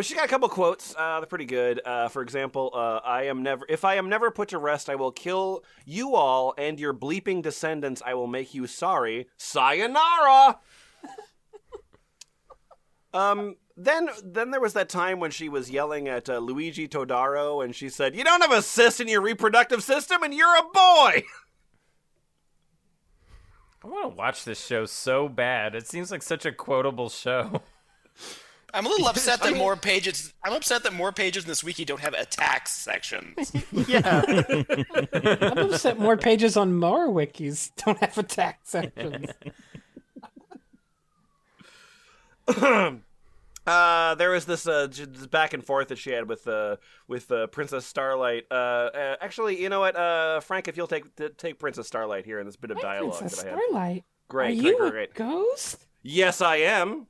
She got a couple quotes. They're pretty good. For example, if I am never put to rest, I will kill you all and your bleeping descendants. I will make you sorry. Sayonara. Then there was that time when she was yelling at Luigi Todaro, and she said, "You don't have a cyst in your reproductive system, and you're a boy." I want to watch this show so bad. It seems like such a quotable show. I'm a little upset that more pages. I'm upset that more pages in this wiki don't have attacks sections. Yeah. I'm upset more pages on more wikis don't have attack sections. There was this back and forth that she had with Princess Starlight. Actually, you know what, Frank, if you'll take Princess Starlight here in this bit of dialogue Princess that I had. Starlight? Great, Are you great. a ghost? Yes, I am.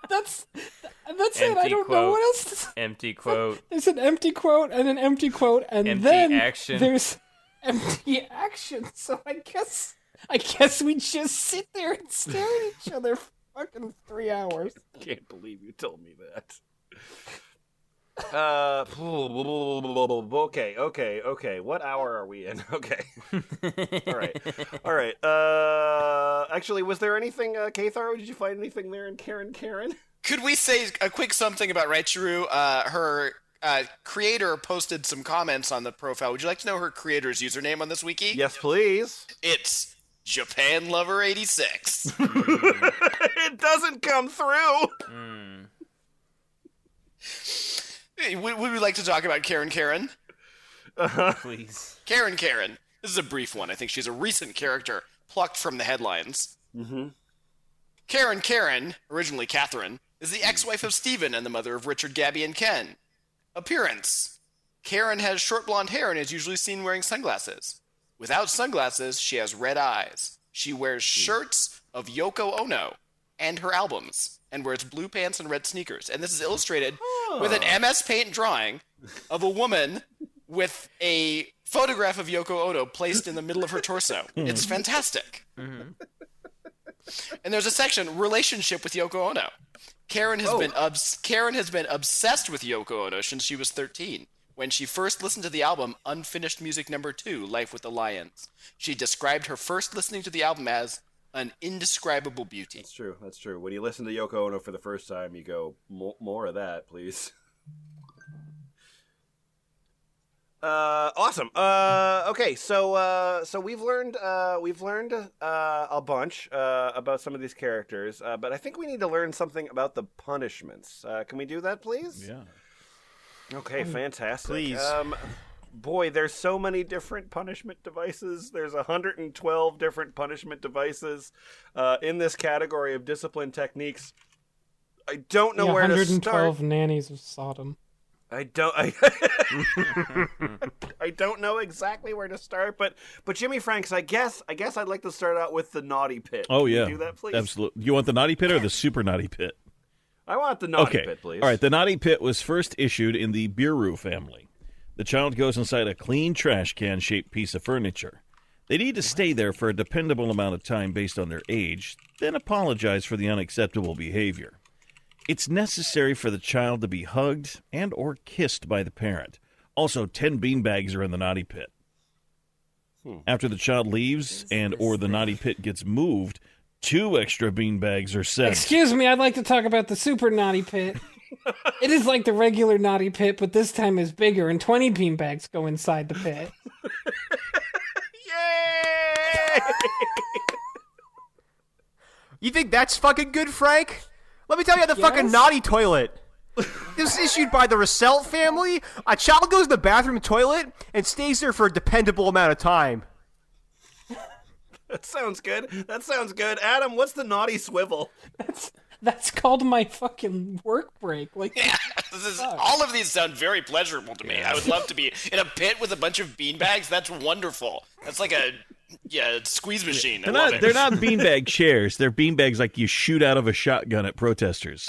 That's Empty it. I don't quote. know what else to say. Empty quote. There's an empty quote and an empty quote, and Empty then action. there's empty action. So I guess we just sit there and stare at each other for fucking 3 hours. Can't believe you told me that. Okay. What hour are we in? Okay. All right. Actually, was there anything, Katharo? Did you find anything there in Karen? Could we say a quick something about Raichuru? Her creator posted some comments on the profile. Would you like to know her creator's username on this wiki? Yes, please. It's JapanLover86. It doesn't come through. Would we like to talk about Karen? Please. Karen. This is a brief one. I think she's a recent character plucked from the headlines. Mm-hmm. Karen, originally Catherine, is the ex-wife of Stephen and the mother of Richard, Gabby, and Ken. Appearance. Karen has short blonde hair and is usually seen wearing sunglasses. Without sunglasses, she has red eyes. She wears shirts of Yoko Ono and her albums, and wears blue pants and red sneakers. And this is illustrated with an MS Paint drawing of a woman with a photograph of Yoko Ono placed in the middle of her torso. It's fantastic. And there's a section, relationship with Yoko Ono. Karen has been obsessed with Yoko Ono since she was 13. When she first listened to the album Unfinished Music No. 2, Life with the Lions, she described her first listening to the album as an indescribable beauty. That's true. When you listen to Yoko Ono for the first time, you go, more of that, please. Awesome. Okay, so we've learned a bunch about some of these characters, but I think we need to learn something about the punishments. Can we do that, please? Yeah. Okay, fantastic. Please. Boy, there's so many different punishment devices. There's 112 different punishment devices in this category of discipline techniques. I don't know where to start. 112 nannies of Sodom. I don't know exactly where to start, but Jimmyfranks, I guess I'd like to start out with the naughty pit. Oh, Can yeah. you do that, please? Absolutely. You want the naughty pit or the super naughty pit? I want the naughty Okay. pit, please. All right. The naughty pit was first issued in the Biru family. The child goes inside a clean trash can-shaped piece of furniture. They need to stay there for a dependable amount of time based on their age, then apologize for the unacceptable behavior. It's necessary for the child to be hugged and or kissed by the parent. Also, 10 beanbags are in the naughty pit. After the child leaves and or the naughty pit gets moved, 2 extra beanbags are sent. Excuse me, I'd like to talk about the super naughty pit. It is like the regular naughty pit, but this time is bigger, and 20 beanbags go inside the pit. Yay! You think that's fucking good, Frank? Let me tell you the fucking Yes. naughty toilet. This is issued by the Russell family. A child goes to the bathroom toilet and stays there for a dependable amount of time. That sounds good. Adam, what's the naughty swivel? That's called my fucking work break. Like, Yeah, all of these sound very pleasurable to me. I would love to be in a pit with a bunch of beanbags. That's wonderful. That's like a squeeze machine. I love it. They're not beanbag chairs. They're beanbags like you shoot out of a shotgun at protesters.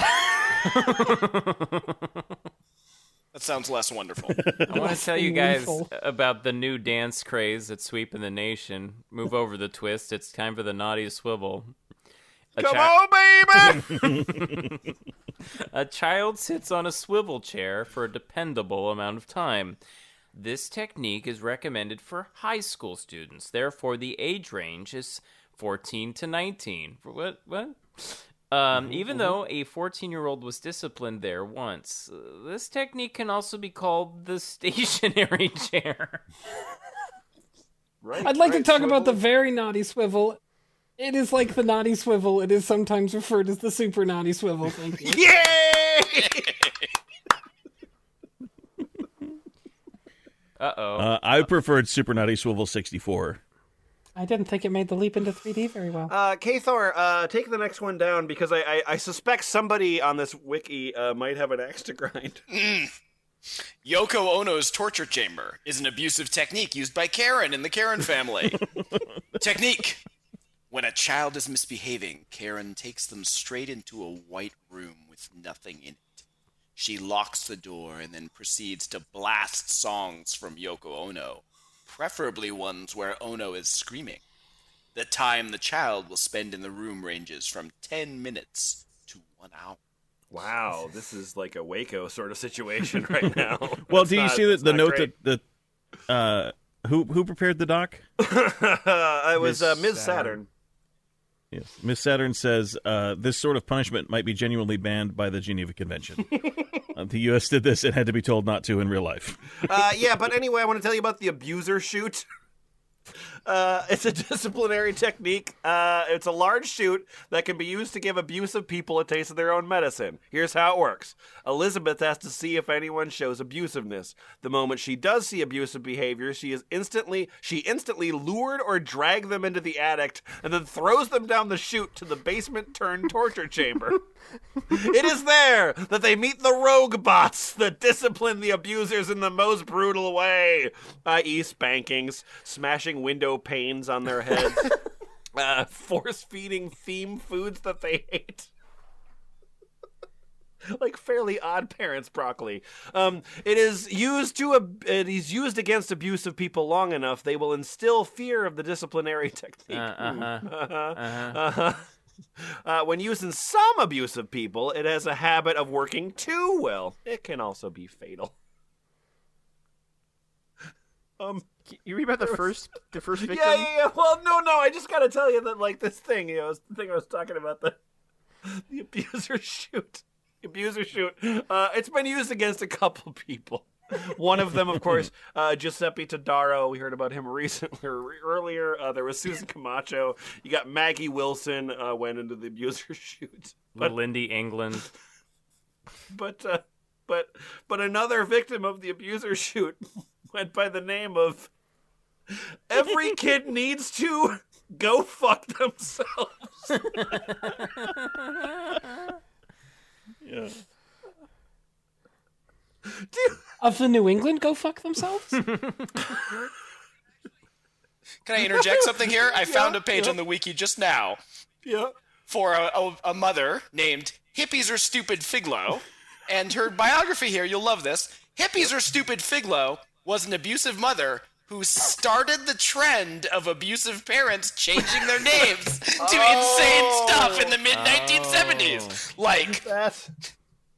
That sounds less wonderful. I want to tell you guys Wonderful. about the new dance craze that's sweeping the nation. Move over the twist. It's time for the naughty swivel. Come on, baby! A child sits on a swivel chair for a dependable amount of time. This technique is recommended for high school students. Therefore, the age range is 14 to 19. What? Even though a 14-year-old was disciplined there once, this technique can also be called the stationary chair. Right, I'd like to talk about the swivel. very naughty swivel. It is like the naughty swivel. It is sometimes referred as the super naughty swivel. Thank you. Yay! Uh-oh. I preferred Super Naughty Swivel 64. I didn't think it made the leap into 3D very well. K-Thor, take the next one down, because I suspect somebody on this wiki might have an axe to grind. Yoko Ono's torture chamber is an abusive technique used by Karen in the Karen family. Technique. When a child is misbehaving, Karen takes them straight into a white room with nothing in it. She locks the door and then proceeds to blast songs from Yoko Ono, preferably ones where Ono is screaming. The time the child will spend in the room ranges from 10 minutes to 1 hour. Wow, this is like a Waco sort of situation right now. Well, That's do you not- see that's the not note great. that who prepared the doc? It was Ms. Ms. Saturn. Saturn. Yes. Miss Saturn says this sort of punishment might be genuinely banned by the Geneva Convention. The U.S. did this and had to be told not to in real life. Yeah, but anyway, I want to tell you about the abuser chute. It's a disciplinary technique. It's a large chute that can be used to give abusive people a taste of their own medicine. Here's how it works. Elizabeth has to see if anyone shows abusiveness. The moment she does see abusive behavior, she instantly lured or dragged them into the attic and then throws them down the chute to the basement-turned-torture chamber. It is there that they meet the rogue bots that discipline the abusers in the most brutal way, i.e. spankings, smashing window panes on their heads, force-feeding theme foods that they hate. Like Fairly Odd Parents broccoli. It is used against abusive people long enough, they will instill fear of the disciplinary technique. When used in some abusive people, it has a habit of working too well. It can also be fatal. You read about the first victim? Yeah. Well, no. I just gotta tell you that, like, this thing, the thing I was talking about, the abuser chute. Abuser chute. It's been used against a couple people. One of them, of course, Giuseppe Todaro. We heard about him recently or earlier. There was Susan Camacho. You got Maggie Wilson went into the abuser chute. Lindy England. But another victim of the abuser chute went by the name of Every Kid Needs to Go Fuck Themselves. Yeah. Of the New England go fuck themselves? Can I interject something here? I found a page on the wiki just now for a mother named Hippies Are Stupid Figlo. And her biography here, you'll love this. Hippies Are Stupid Figlo was an abusive mother who started the trend of abusive parents changing their names to insane stuff in the mid-1970s. Like,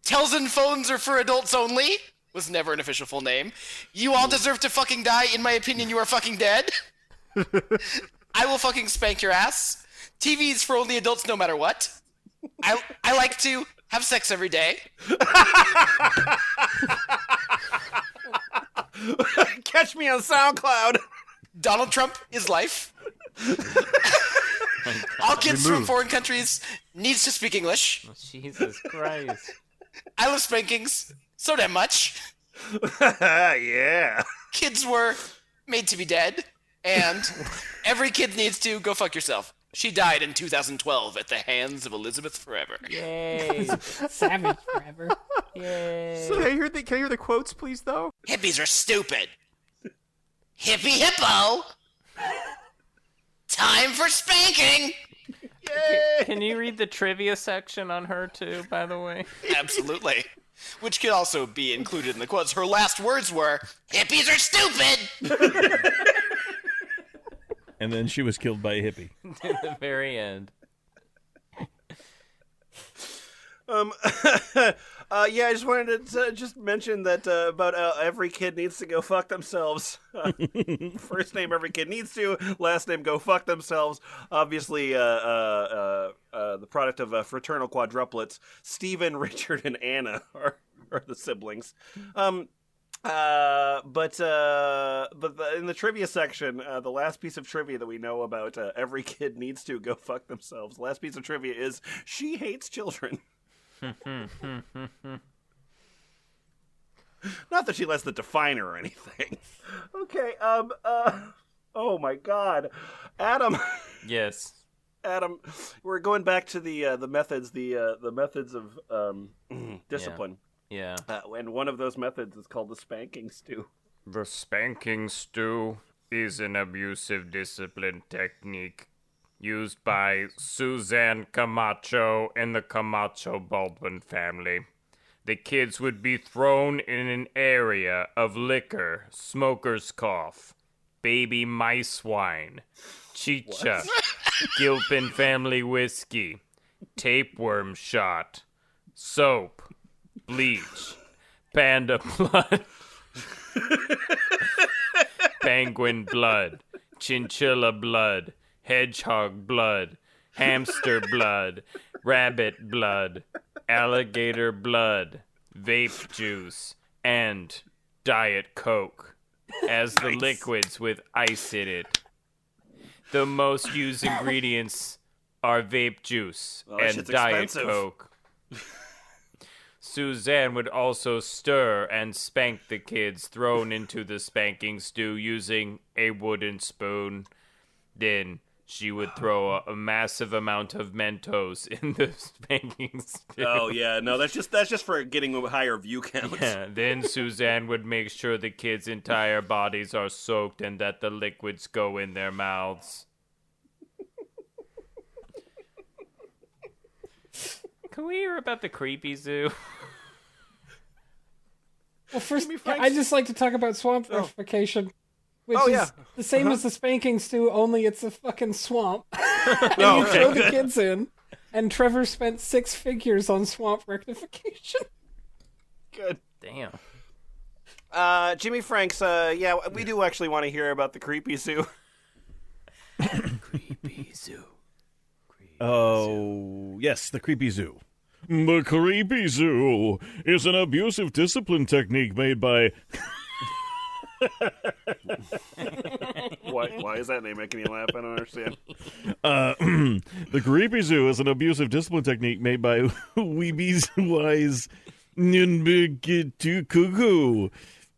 Telson Phones Are for Adults Only was never an official full name. You all deserve to fucking die. In my opinion, you are fucking dead. I will fucking spank your ass. TV's for only adults no matter what. I like to have sex every day. Catch me on SoundCloud. Donald Trump is life. All kids from foreign countries needs to speak English. Jesus Christ. I love spankings so damn much. Yeah. Kids were made to be dead, and every kid needs to go fuck yourself. She died in 2012 at the hands of Elizabeth Forever. Yay. Savage forever. Yay. So can I hear the quotes, please, though? Hippies are stupid. Hippie hippo. Time for spanking. Can you read the trivia section on her, too, by the way? Absolutely. Which could also be included in the quotes. Her last words were, "Hippies are stupid." And then she was killed by a hippie. At the very end. Yeah, I just wanted to just mention that about every kid needs to go fuck themselves. First name, every kid needs to. Last name, go fuck themselves. Obviously, the product of fraternal quadruplets. Stephen, Richard, and Anna are the siblings. But in the trivia section, the last piece of trivia that we know about every kid needs to go fuck themselves. The last piece of trivia is she hates children. Not that she lets that define her or anything. Okay. Oh my God, Adam. Yes. Adam, we're going back to the methods, the methods of discipline. Yeah. And one of those methods is called the spanking stew. The spanking stew is an abusive discipline technique used by Suzanne Camacho and the Camacho Baldwin family. The kids would be thrown in an area of liquor, smoker's cough, baby mice wine, chicha, Gilpin family whiskey, tapeworm shot, soap, bleach, panda blood, penguin blood, chinchilla blood, hedgehog blood, hamster blood, rabbit blood, alligator blood, vape juice, and Diet Coke as the liquids with ice in it. The most used ingredients are vape juice and Diet Coke. Suzanne would also stir and spank the kids thrown into the spanking stew using a wooden spoon. Then she would throw a massive amount of Mentos in the spanking stew. Oh yeah, no, that's just for getting higher view counts. Yeah, then Suzanne would make sure the kids' entire bodies are soaked and that the liquids go in their mouths. Can we hear about the creepy zoo? Well, first, I'd just like to talk about swamp rectification, which Oh, is yeah. the same as the spanking stew, only it's a fucking swamp. And you throw the kids in, and Trevor spent 6 figures on swamp rectification. Good. Damn. Jimmyfranks, yeah, we do actually want to hear about the creepy zoo. Creepy zoo. Oh, yes, the creepy zoo. The creepy zoo is an abusive discipline technique made by... Why is that name making you laugh? I don't understand. The creepy zoo is an abusive discipline technique made by Weebies Wise Cuckoo.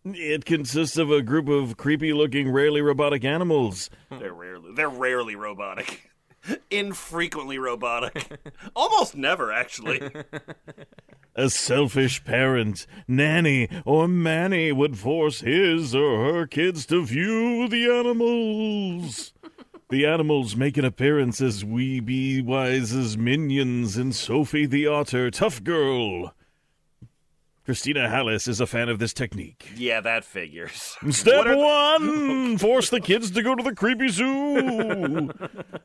It consists of a group of creepy-looking, rarely robotic animals. They're rarely robotic. Infrequently robotic. Almost never, actually. A selfish parent, nanny, or manny would force his or her kids to view the animals. The animals make an appearance as Weeby Wise's minions in Sophie the Otter Tough Girl. Christina Hallis is a fan of this technique. Yeah, that figures. Step 1, force the kids to go to the creepy zoo.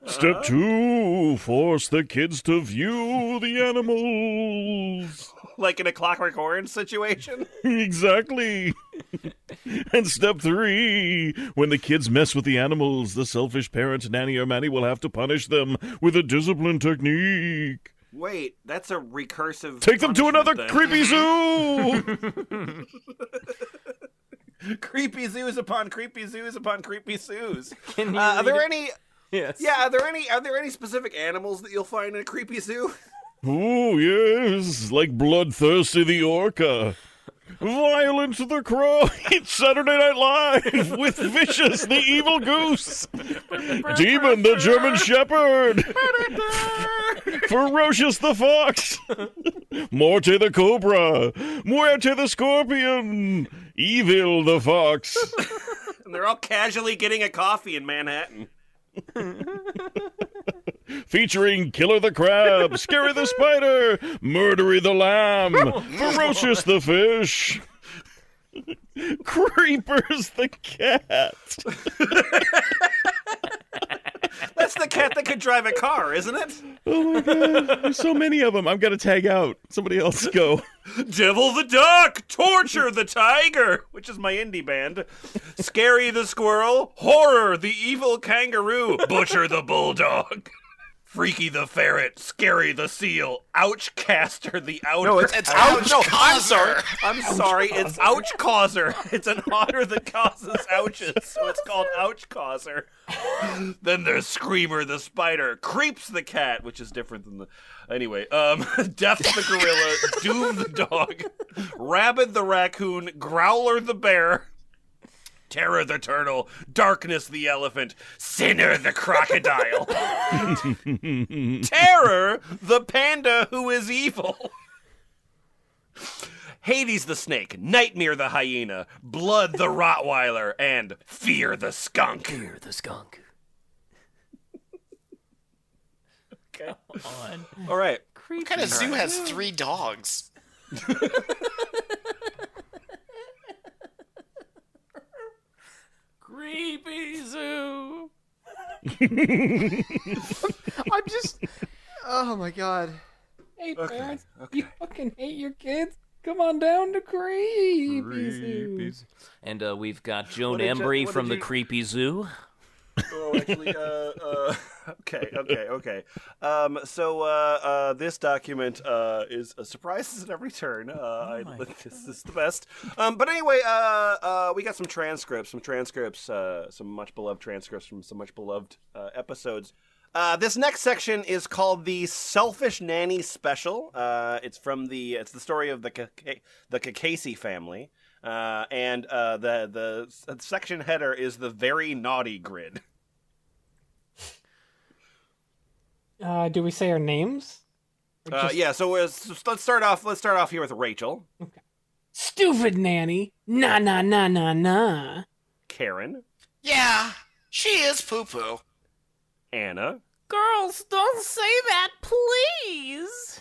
Step 2, force the kids to view the animals. Like in a Clockwork Orange situation? Exactly. And step 3, when the kids mess with the animals, the selfish parent, nanny, or manny will have to punish them with a discipline technique. Wait, that's a recursive... Take them to another thing. creepy zoo! Creepy zoos upon creepy zoos upon creepy zoos. Can you Are there read any... Yes. Yeah, are there any specific animals that you'll find in a creepy zoo? Oh, yes, like Bloodthirsty the orca. Violent the crow. It's Saturday Night Live with Vicious the evil goose. Demon the German shepherd. Ferocious the fox. Morte the cobra. Muerte the scorpion. Evil the fox. And they're all casually getting a coffee in Manhattan. Featuring Killer the Crab, Scary the Spider, Murdery the Lamb, Ferocious the Fish, Creepers the Cat. That's the cat that could drive a car, isn't it? Oh my god, there's so many of them. I'm gonna tag out. Somebody else go. Devil the Duck, Torture the Tiger, which is my indie band. Scary the Squirrel, Horror the Evil Kangaroo, Butcher the Bulldog. Freaky the Ferret, Scary the Seal, Ouchcaster the Outer. No, it's Ouch. No, I'm Ouchcauser. sorry. I'm sorry. It's Ouchcauser. It's an otter that causes ouches, so it's called Ouchcauser. Then there's Screamer the Spider, Creeps the Cat, which is different than the... Anyway, Death the Gorilla, Doom the Dog, Rabid the Raccoon, Growler the Bear, Terror the Turtle, Darkness the Elephant, Sinner the Crocodile, Terror the Panda who is evil, Hades the Snake, Nightmare the Hyena, Blood the Rottweiler, and Fear the Skunk. Fear the skunk. Okay. On. All right. What kind of zoo has 3 dogs? Creepy zoo. I'm just... Oh, my God. Hey, parents, you fucking hate your kids? Come on down to Creepy Zoo. And we've got Joan What did you- Embry what from did the you- Creepy Zoo. Oh, actually, okay. So this document is surprises at every turn. This is the best. But anyway, we got some transcripts, some much beloved transcripts from some much beloved episodes. This next section is called the Selfish Nanny Special. It's the story of the Kakashi family. And the section header is the Very Naughty Grid. Do we say our names? Or just- Yeah, so let's start off here with Rachel, Stupid nanny. Nah, nah, nah, nah, nah. Karen, Yeah, she is poo-poo. Anna, Girls, don't say that, please.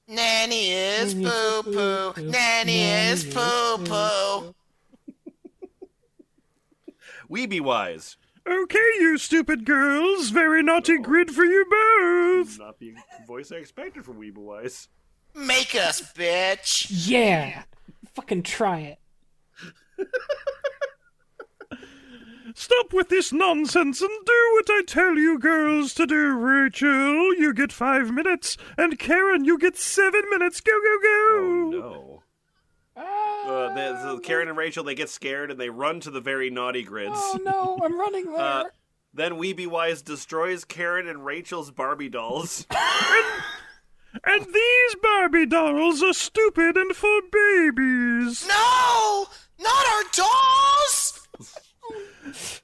Nanny is Nanny is poo-poo. poo-poo. Nanny is Nanny is poo-poo. Weeby Wise. Okay, you stupid girls. Very naughty grid for you both. Not the voice I expected from Weeby Wise. Make us, bitch. Yeah. Fucking try it. Stop with this nonsense and do what I tell you girls to do. Rachel, you get 5 minutes, and Karen, you get 7 minutes. Go, go, go! Oh, no. So Karen and Rachel, they get scared and they run to the very naughty grids. Oh no, I'm running there. Then Weeby Wise destroys Karen and Rachel's Barbie dolls. And these Barbie dolls are stupid and for babies. No! Not our dolls!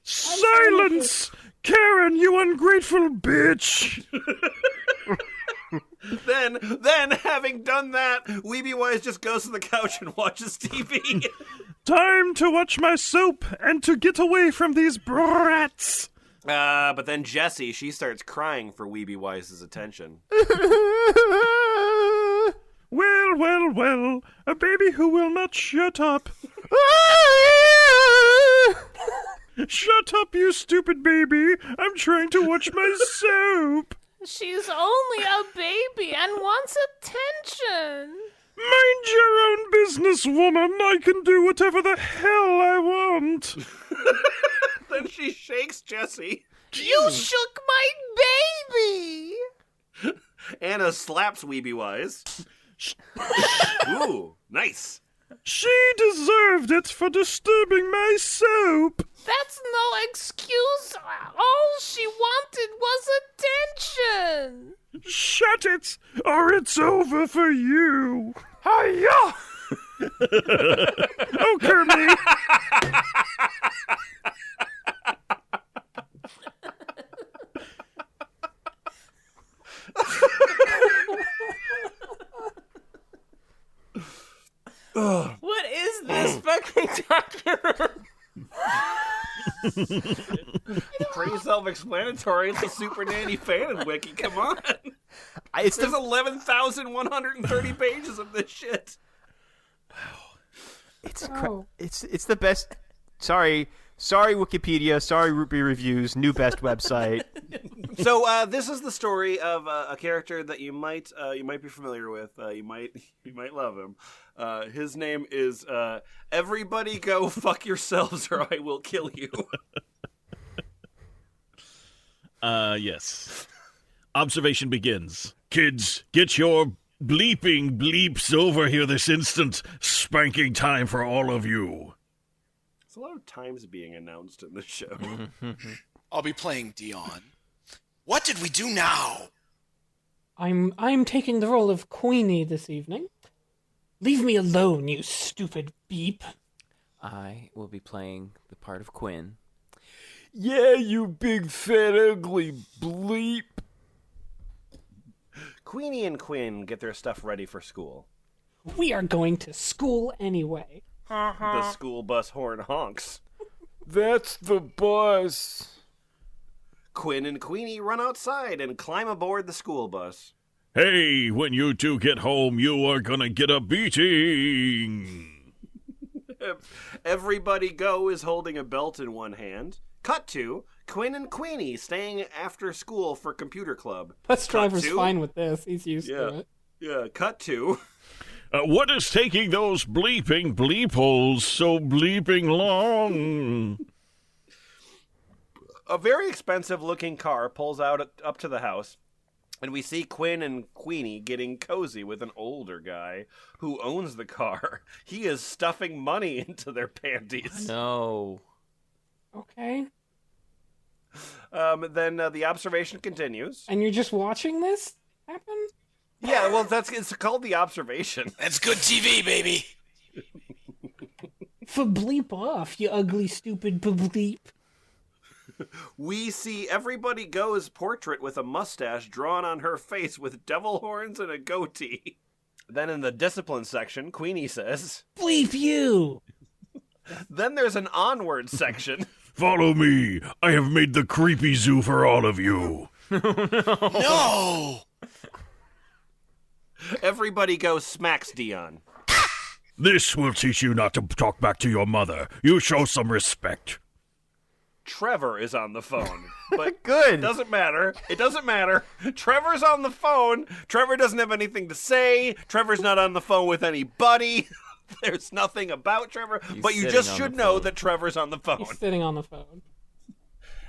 Silence! Karen, you ungrateful bitch! Then, having done that, Weeby Wise just goes to the couch and watches TV. Time to watch my soap and to get away from these brats. But then Jessie, she starts crying for Weeby Wise's attention. Well, well, well, a baby who will not shut up. Shut up, you stupid baby. I'm trying to watch my soap. She's only a baby and wants attention. Mind your own business, woman. I can do whatever the hell I want. Then she shakes Jessie. You shook my baby. Anna slaps Weeby Wise. Ooh, nice. She deserved it for disturbing my soap. That's no excuse. All she wanted was attention. Shut it, or it's over for you. Hiya! Oh, Kermit. What is this fucking document? Pretty self-explanatory. It's a Super Nanny fan wiki. Come on. It's There's the 11,130 pages of this shit. it's the best. Sorry, Wikipedia. Sorry, Ruby Reviews. New best website. So this is the story of a character that you might be familiar with. You might love him. His name is Everybody Go Fuck Yourselves or I Will Kill You. Yes. Observation begins. Kids, get your bleeping bleeps over here this instant. Spanking time for all of you. There's a lot of times being announced in this show. I'll be playing Dion. What did we do now? I'm taking the role of Queenie this evening. Leave me alone, you stupid beep. I will be playing the part of Quinn. Yeah, you big fat ugly bleep. Queenie and Quinn get their stuff ready for school. We are going to school anyway. The school bus horn honks. That's the bus. Quinn and Queenie run outside and climb aboard the school bus. Hey, when you two get home, you are gonna get a beating. Everybody Go is holding a belt in one hand. Cut to Quinn and Queenie staying after school for computer club. Bus driver's to- fine with this. He's used to it. Yeah, cut to What is taking those bleeping bleep holes so bleeping long? a very expensive-looking car pulls out up to the house, and we see Quinn and Queenie getting cozy with an older guy who owns the car. He is stuffing money into their panties. No. Okay. Then the observation continues. And you're just watching this happen? Yeah, well, it's called the observation. That's good TV, baby. For bleep off, you ugly stupid bleep. We see Everybody Go's portrait with a mustache drawn on her face with devil horns and a goatee. Then in the discipline section, Queenie says, Bleep you! Then there's an onward section. Follow me. I have made the creepy zoo for all of you. No! Everybody Go smacks Dion. This will teach you not to talk back to your mother. You show some respect. Trevor is on the phone. But Good. It doesn't matter. It doesn't matter. Trevor's on the phone. Trevor doesn't have anything to say. Trevor's not on the phone with anybody. There's nothing about Trevor. But you sitting just on should the know phone. that Trevor's on the phone. He's sitting on the phone.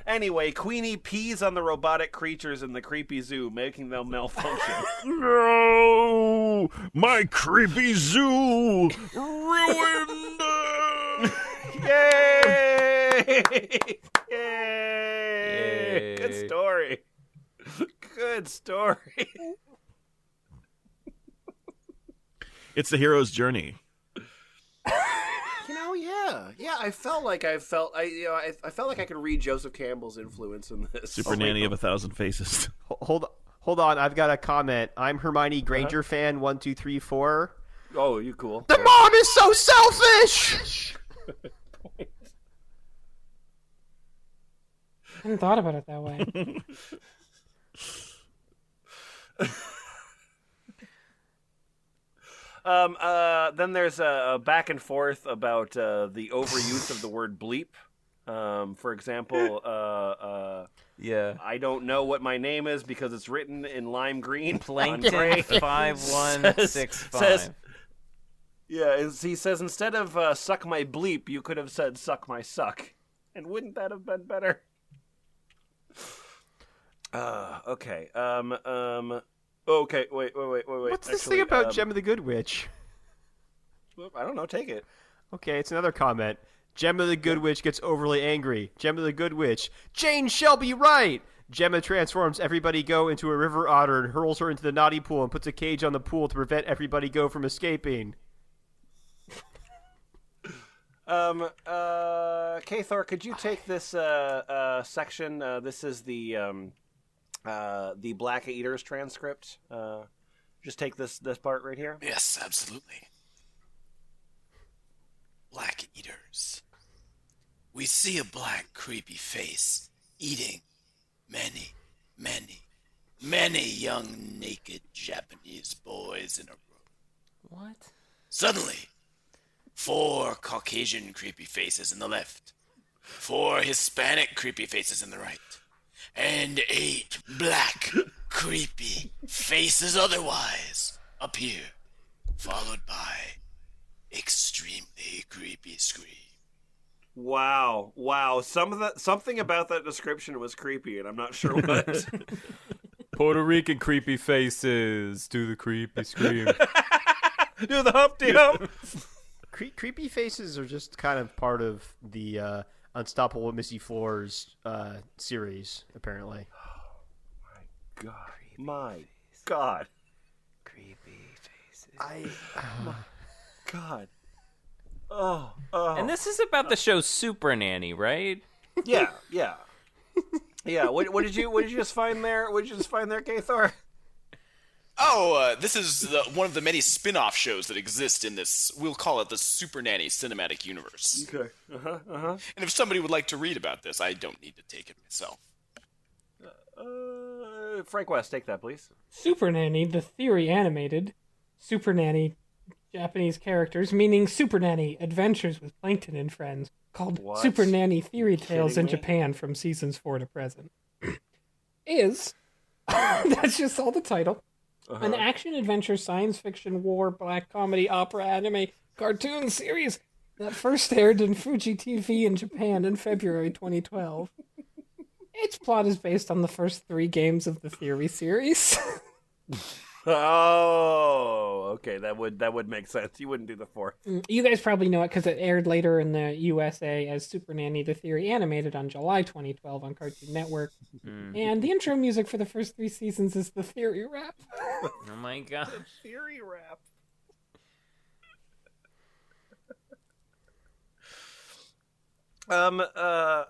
Anyway, Queenie pees on the robotic creatures in the creepy zoo, making them malfunction. No! My creepy zoo ruined! Yay! Yay! Good story. Good story. It's the hero's journey. Yeah. I felt like I felt like I could read Joseph Campbell's influence in this. Super Nanny of 1,000 Faces. Hold on. I've got a comment. I'm Hermione Granger fan 1, 2, 3, 4. Oh, you cool. The mom is so selfish. I hadn't thought about it that way. Then there's a back and forth about the overuse of the word bleep. For example, Yeah. I don't know what my name is because it's written in lime green. Plankton Andre 5165. says, yeah, he says instead of suck my bleep, you could have said suck my suck. And wouldn't that have been better? Okay. Okay, wait. What's this thing about Gem of the Good Witch? I don't know, take it. Okay, it's another comment. Gemma the Good Witch gets overly angry. Gemma the Good Witch. Jane shall be right! Gemma transforms Everybody Go into a river otter and hurls her into the naughty pool and puts a cage on the pool to prevent Everybody Go from escaping. Thor, could you take this section? This is the Black Eaters transcript. Just take this part right here. Yes, absolutely. Black Eaters. We see a black, creepy face eating many, many, many young, naked Japanese boys in a room. What? Suddenly, 4 Caucasian creepy faces in the left, 4 Hispanic creepy faces in the right, and 8 black, creepy faces otherwise appear, followed by extremely creepy scream. Wow. Something about that description was creepy, and I'm not sure what. Puerto Rican creepy faces. Do the creepy scream. Do the Humpty Hump. Creepy faces are just kind of part of the Unstoppable Missy Floors series, apparently. My God. Creepy faces. My God. Oh. And this is about the show Super Nanny, right? Yeah. Yeah. What did you just find there? What did you just find there, Thor? Oh, this is one of the many spin-off shows that exist in this, we'll call it the Super Nanny cinematic universe. Okay. And if somebody would like to read about this, I don't need to take it myself. Frank West, take that, please. Super Nanny, the theory animated. Super Nanny, Japanese characters, meaning Super Nanny, Adventures with Plankton and Friends, called What? Super Nanny Theory Tales in me? Japan from seasons 4 to present. Is, that's just all the title, an action-adventure, science fiction, war, black comedy, opera, anime, cartoon series that first aired in Fuji TV in Japan in February 2012. Its plot is based on the first 3 games of the Theory series. Oh, okay. That would make sense. You wouldn't do the 4th. You guys probably know it because it aired later in the USA as Super Nanny The Theory Animated on July 2012 on Cartoon Network. And the intro music for the first 3 seasons is the Theory Rap. Oh my god. Theory rap. I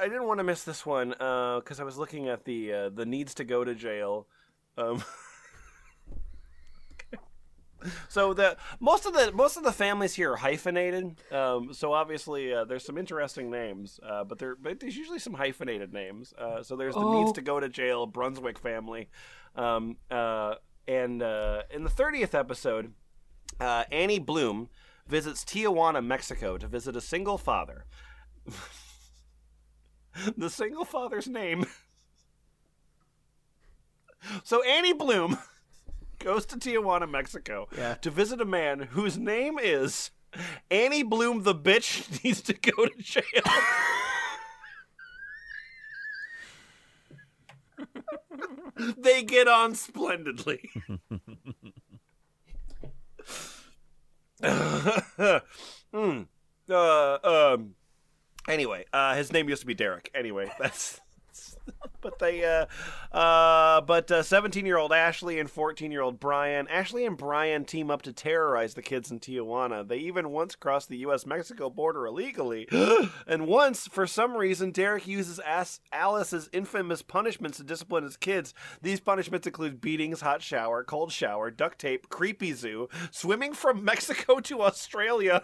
didn't want to miss this one because I was looking at the needs to go to jail. So most of the families here are hyphenated. So obviously there's some interesting names, but there's usually some hyphenated names. So there's the needs to go to jail Brunswick family, and in the 30th episode, Annie Bloom visits Tijuana, Mexico, to visit a single father. The single father's name. So Annie Bloom goes to Tijuana, Mexico, to visit a man whose name is Annie Bloom. The bitch needs to go to jail. They get on splendidly. Anyway, his name used to be Derek. Anyway, that's. But 17-year-old Ashley and 14-year-old Brian. Ashley and Brian team up to terrorize the kids in Tijuana. They even once crossed the U.S.-Mexico border illegally. And once, for some reason, Derek uses Alice's infamous punishments to discipline his kids. These punishments include beatings, hot shower, cold shower, duct tape, creepy zoo, swimming from Mexico to Australia.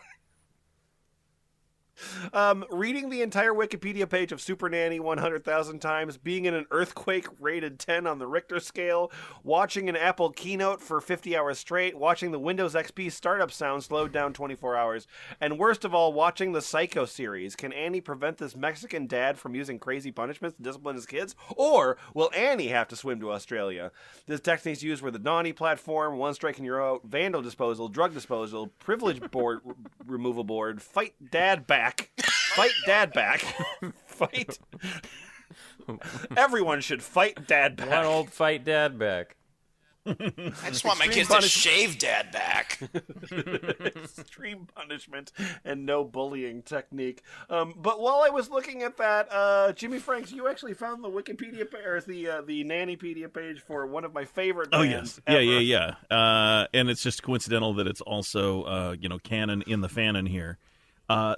Reading the entire Wikipedia page of Super Nanny 100,000 times, being in an earthquake rated 10 on the Richter scale, watching an Apple keynote for 50 hours straight, watching the Windows XP startup sound slowed down 24 hours, and worst of all, watching the Psycho series. Can Annie prevent this Mexican dad from using crazy punishments to discipline his kids? Or will Annie have to swim to Australia? The techniques used were the Naughty platform, one strike and you're out, vandal disposal, drug disposal, privilege board removal board, fight dad back. Fight dad back. Fight. Everyone should fight dad back. One old fight dad back. I just want my kids to shave dad back. Extreme punishment and no bullying technique. But while I was looking at that, Jimmyfranks, you actually found the Wikipedia or the Nannypedia page for one of my favorite bands. Oh yes, yeah. And it's just coincidental that it's also canon in the fanon here.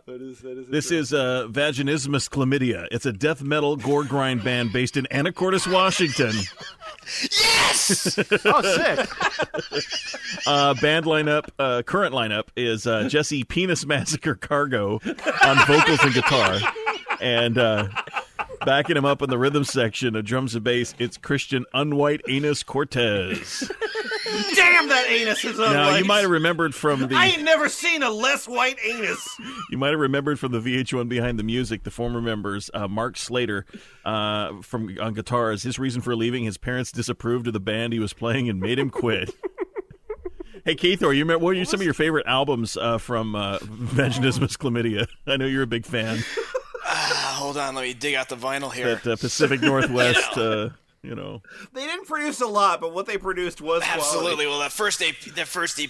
This is Vaginismus Chlamydia. It's a death metal gore grind band based in Anacortes, Washington. Yes! Oh, sick. Band lineup, current lineup is Jesse Penis Massacre Cargo on vocals and guitar. And backing him up in the rhythm section of drums and bass, it's Christian Unwhite Anus Cortez. Damn, that anus is unwhite. Now, you might have remembered from the... I ain't never seen a less white anus. You might have remembered from the VH1 Behind the Music, the former members, Mark Slater on guitars. His reason for leaving, his parents disapproved of the band he was playing and made him quit. Hey, Keith, what are some of your favorite albums from Vaginismus Chlamydia? I know you're a big fan. Hold on, let me dig out the vinyl here. That Pacific Northwest... They didn't produce a lot, but what they produced was absolutely. Quality. Well, that first EP,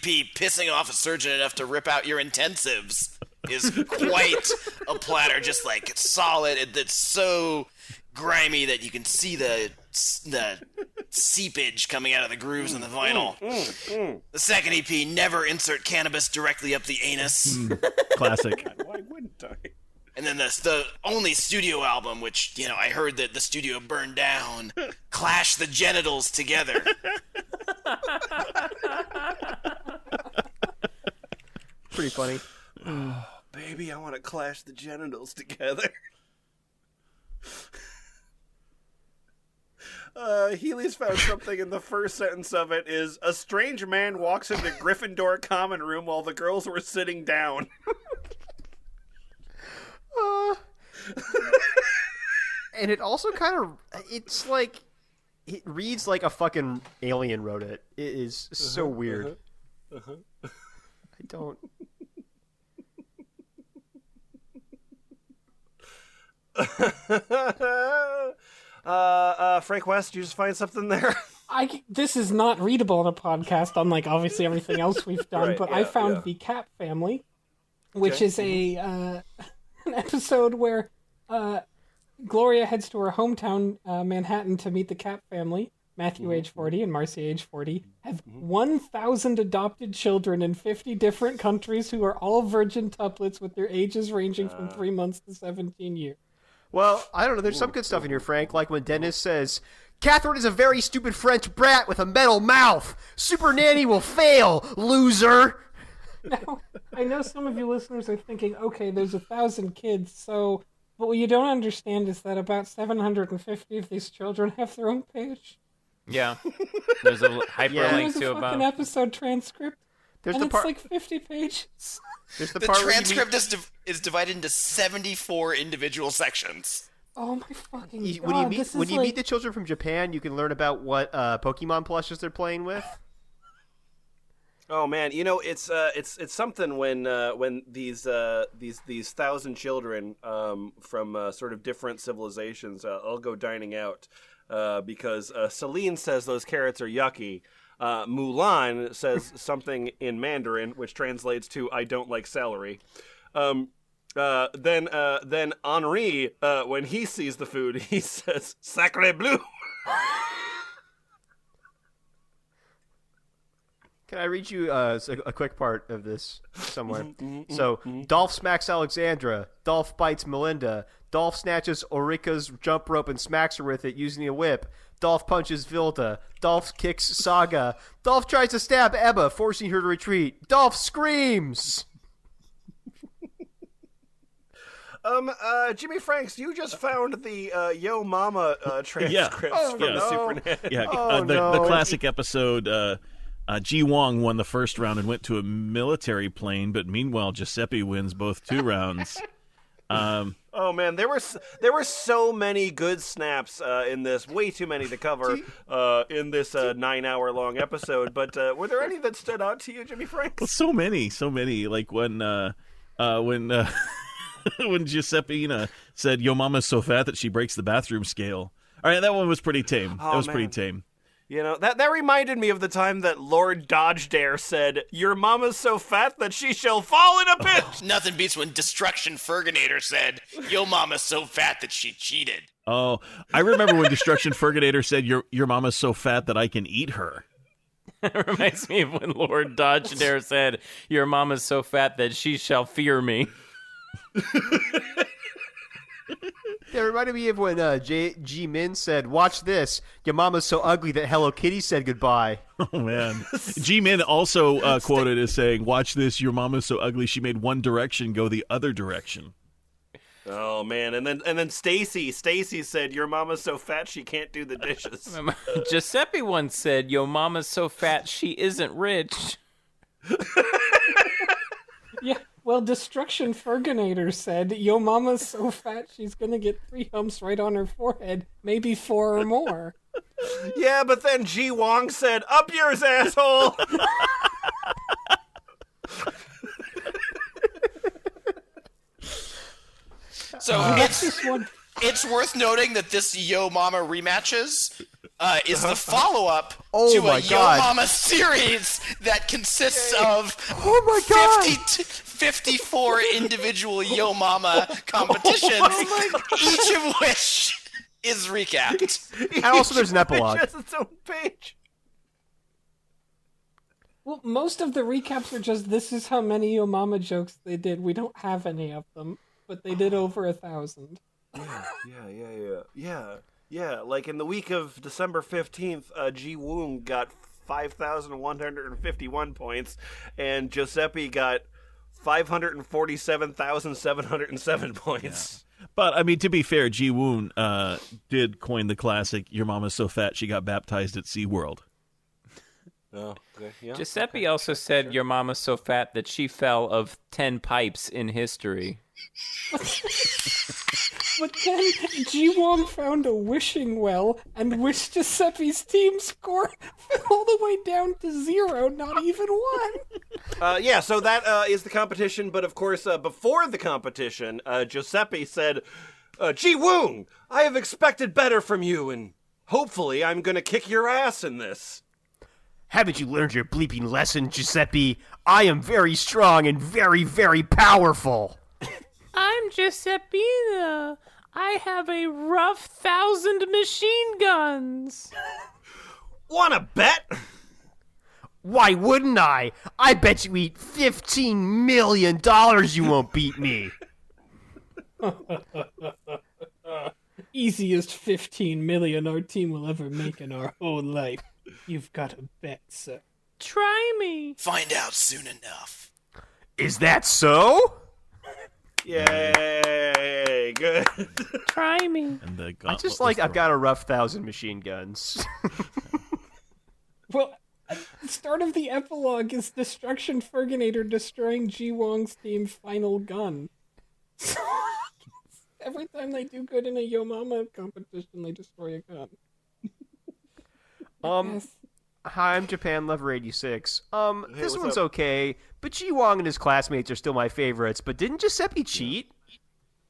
pissing off a surgeon enough to rip out your intensives, is quite a platter. Just like it's solid. It's so grimy that you can see the seepage coming out of the grooves in the vinyl. The second EP, never insert cannabis directly up the anus. Classic. Why wouldn't I? And then the only studio album, which, I heard that the studio burned down, Clash the Genitals Together. Pretty funny. Oh, baby, I want to clash the genitals together. Healy's found something in the first sentence of it is, a strange man walks into Gryffindor common room while the girls were sitting down. And it also it's like, it reads like a fucking alien wrote it. It is so weird. I don't... Frank West, did you just find something there? This is not readable on a podcast, unlike obviously everything else we've done, Right, but yeah, I found yeah. The Cap Family, which is an episode where Gloria heads to her hometown, Manhattan, to meet the Cap family. Matthew, age 40, and Marcy, age 40, have 1,000 adopted children in 50 different countries who are all virgin tuplets with their ages ranging from 3 months to 17 years. Well, I don't know. There's some good stuff in here, Frank, like when Dennis says, Catherine is a very stupid French brat with a metal mouth. Super Nanny will fail, loser. Now, I know some of you listeners are thinking, okay, there's 1,000 kids, so... But what you don't understand is that about 750 of these children have their own page. Yeah. There's a hyperlink There's to a fucking episode transcript, There's and the it's part. like 50 pages. There's The part where you transcript is divided into 74 individual sections. Oh my fucking meet, god! when you meet the children from Japan, you can learn about what Pokemon plushes they're playing with. Oh man, it's something when these 1,000 children from sort of different civilizations all go dining out. because Celine says those carrots are yucky. Mulan says something in Mandarin, which translates to "I don't like celery." Then Henri, when he sees the food, he says "Sacre bleu." Can I read you a quick part of this somewhere? So, Dolph smacks Alexandra. Dolph bites Melinda. Dolph snatches Ulrika's jump rope and smacks her with it using a whip. Dolph punches Vilda. Dolph kicks Saga. Dolph tries to stab Ebba, forcing her to retreat. Dolph screams! Jimmyfranks, you just found the Yo Mama transcripts from the Super Nanny. Yeah, the classic episode... Ji Wong won the first round and went to a military plane, but meanwhile Giuseppe wins both 2 rounds. Oh man, there were so many good snaps in this, way too many to cover in this 9-hour-long episode. But were there any that stood out to you, Jimmyfranks? Well, so many. Like when when Giuseppina said, "Yo mama's so fat that she breaks the bathroom scale." All right, that one was pretty tame. Pretty tame. You know, that reminded me of the time that Lord Dodgedare said, "Your mama's so fat that she shall fall in a pit." Nothing beats when Destruction Ferginator said, "Yo mama's so fat that she cheated." Oh, I remember when Destruction Ferginator said, "Your mama's so fat that I can eat her." It reminds me of when Lord Dodgedare said, "Your mama's so fat that she shall fear me." Yeah, it reminded me of when G Min said, "Watch this, your mama's so ugly that Hello Kitty said goodbye." Oh man, G Min also quoted as saying, "Watch this, your mama's so ugly she made One Direction go the other direction." Oh man, and then Stacy said, "Your mama's so fat she can't do the dishes." Giuseppe once said, "Yo mama's so fat she isn't rich." Yeah, well, Destruction Ferginator said, "Yo mama's so fat she's gonna get 3 humps right on her forehead, maybe 4 or more." Yeah, but then G Wong said, "Up yours, asshole." So it's worth noting that this Yo Mama rematches is the follow-up to a Yo Mama series that consists of 54 individual Yo Mama competitions, each of which is recapped. And also there's an epilogue. Which has its own page. Well, most of the recaps are just, this is how many Yo Mama jokes they did. We don't have any of them, but they did over 1,000. Yeah. Like in the week of December 15th, Ji Woong got 5,151 points, and Giuseppe got 547,707 points. Yeah. But, I mean, to be fair, Ji Woon did coin the classic, "Your mama's so fat she got baptized at SeaWorld." Oh, okay. Yeah. Giuseppe also said, "Your mama's so fat that she fell of 10 pipes in history." But then Ji Wong found a wishing well and wished Giuseppe's team score all the way down to 0, not even 1. Yeah, so that is the competition, but of course, before the competition, Giuseppe said, "Ji Woong, I have expected better from you, and hopefully I'm going to kick your ass in this." Haven't you learned your bleeping lesson, Giuseppe? I am very strong and very, very powerful. I'm Giuseppina. I have a rough 1,000 machine guns. Wanna bet? Why wouldn't I? I bet you eat $15 million you won't beat me. Easiest 15 million our team will ever make in our whole life. You've got a bet, sir. Try me. Find out soon enough. Is that so? Yay, good. Try me. And the I just like I've got a rough 1,000 machine guns. Well, at the start of the epilogue is Destruction Ferginator destroying Ji Wong's team's final gun. So, every time they do good in a Yo Mama competition, they destroy a gun. Yes. Hi, I'm Japan Lover 86. This what's one's up? okay, but Ji Wong and his classmates are still my favorites. But didn't Giuseppe cheat?